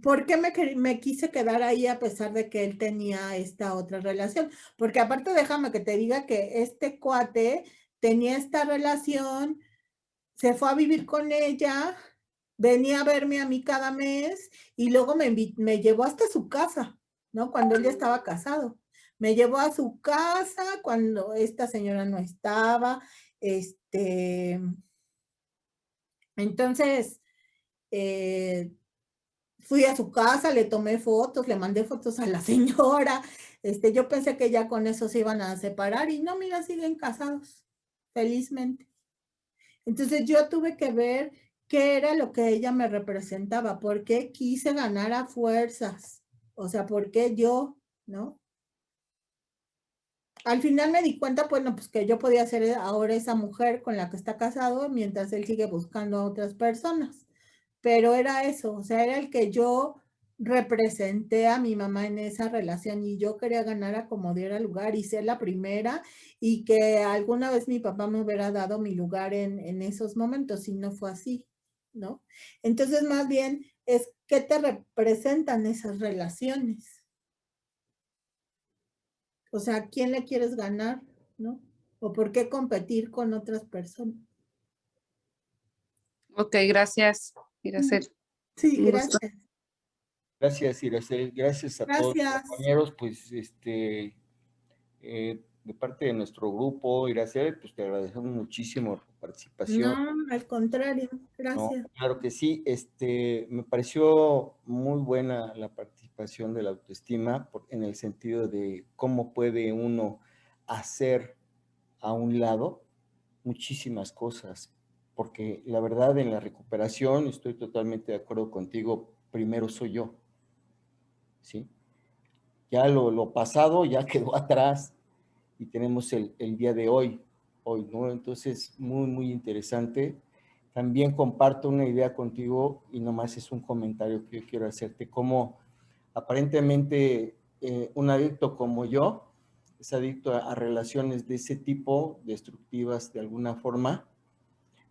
¿por qué me quise quedar ahí a pesar de que él tenía esta otra relación? Porque aparte déjame que te diga que este cuate tenía esta relación, se fue a vivir con ella, venía a verme a mí cada mes y luego me llevó hasta su casa, ¿no? Cuando él ya estaba casado. Me llevó a su casa cuando esta señora no estaba. Entonces, fui a su casa, le tomé fotos, le mandé fotos a la señora. Yo pensé que ya con eso se iban a separar y no, mira, siguen casados, felizmente. Entonces yo tuve que ver qué era lo que ella me representaba, por qué quise ganar a fuerzas, o sea, por qué yo, ¿no? Al final me di cuenta, bueno, pues que yo podía ser ahora esa mujer con la que está casado mientras él sigue buscando a otras personas. Pero era eso, o sea, era el que yo representé a mi mamá en esa relación y yo quería ganar a como diera lugar y ser la primera y que alguna vez mi papá me hubiera dado mi lugar en esos momentos y no fue así, ¿no? Entonces, más bien es qué te representan esas relaciones. O sea, ¿a quién le quieres ganar, no? ¿O por qué competir con otras personas? Ok, gracias, Iracel. Sí, gracias. Gracias, Iracel. Gracias a todos los compañeros. Pues, de parte de nuestro grupo, Iracel, pues te agradecemos muchísimo tu participación. No, al contrario, gracias. No, claro que sí. Me pareció muy buena la participación de la autoestima en el sentido de cómo puede uno hacer a un lado muchísimas cosas, porque la verdad en la recuperación, estoy totalmente de acuerdo contigo, primero soy yo, ¿sí? Ya lo pasado ya quedó atrás y tenemos el día de hoy, ¿no? Entonces, muy, muy interesante. También comparto una idea contigo y nomás es un comentario que yo quiero hacerte, como aparentemente un adicto como yo es adicto a relaciones de ese tipo, destructivas de alguna forma,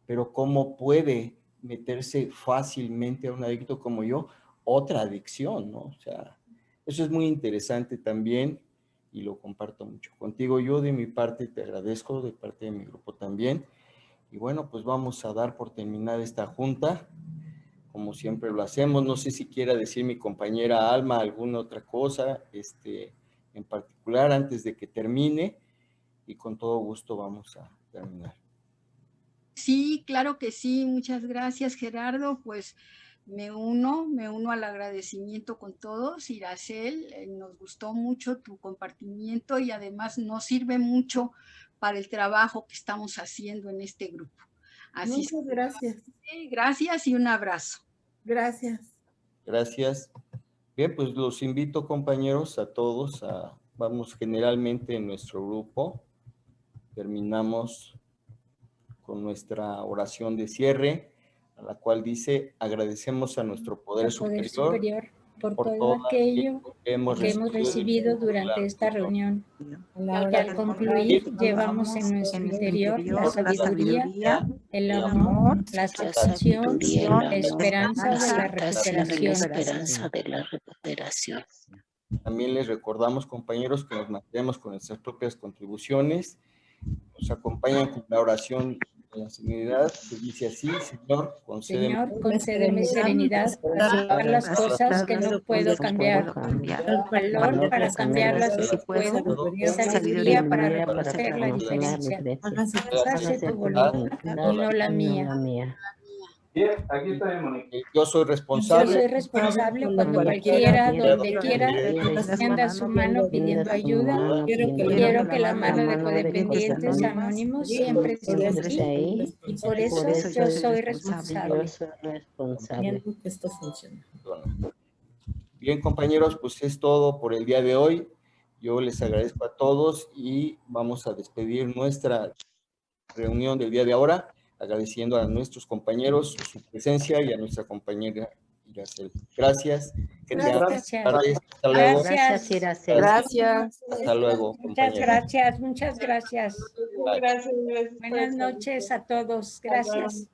pero cómo puede meterse fácilmente a un adicto como yo otra adicción, ¿no? O sea, eso es muy interesante también y lo comparto mucho contigo. Yo de mi parte te agradezco, de parte de mi grupo también. Y bueno, pues vamos a dar por terminar esta junta, como siempre lo hacemos. No sé si quiera decir mi compañera Alma alguna otra cosa en particular antes de que termine, y con todo gusto vamos a terminar. Sí, claro que sí. Muchas gracias, Gerardo. Pues me uno al agradecimiento con todos. Iracel, nos gustó mucho tu compartimiento y además nos sirve mucho para el trabajo que estamos haciendo en este grupo. Así muchas gracias. Gracias y un abrazo. Gracias. Gracias. Bien, pues los invito, compañeros, a todos. Vamos generalmente en nuestro grupo. Terminamos con nuestra oración de cierre, a la cual dice: agradecemos a nuestro poder superior por todo aquello que hemos recibido durante esta reunión. Y al concluir, llevamos en nuestro interior la sabiduría, el amor, la aceptación, la esperanza de la recuperación. También les recordamos, compañeros, que nos mantenemos con nuestras propias contribuciones. Nos acompañan con la oración de la serenidad, que dice así: Señor, concédeme serenidad para aceptar las cosas que no puedo cambiar, el valor para cambiarlas que sí puedo, sabiduría para reconocer la diferencia. Hágase tu voluntad y no la mía. Bien, aquí estoy, Mónica. Yo soy Yo responsable. soy responsable cuando cualquiera, donde quiera, extienda su mano pidiendo ayuda. Quiero que la mano de Codependientes Anónimos siempre esté ahí y por eso yo soy responsable. Viendo que esto funciona. Bien, compañeros, pues es todo por el día de hoy. Yo les agradezco a todos y vamos a despedir nuestra reunión del día de ahora, agradeciendo a nuestros compañeros su presencia y a nuestra compañera Iracel. Gracias. Que tengan buenas tardes. Hasta luego. Gracias, Iracel. Gracias. Hasta luego, Muchas compañeros. gracias, muchas gracias. Bye. Gracias. Buenas noches a todos. Gracias.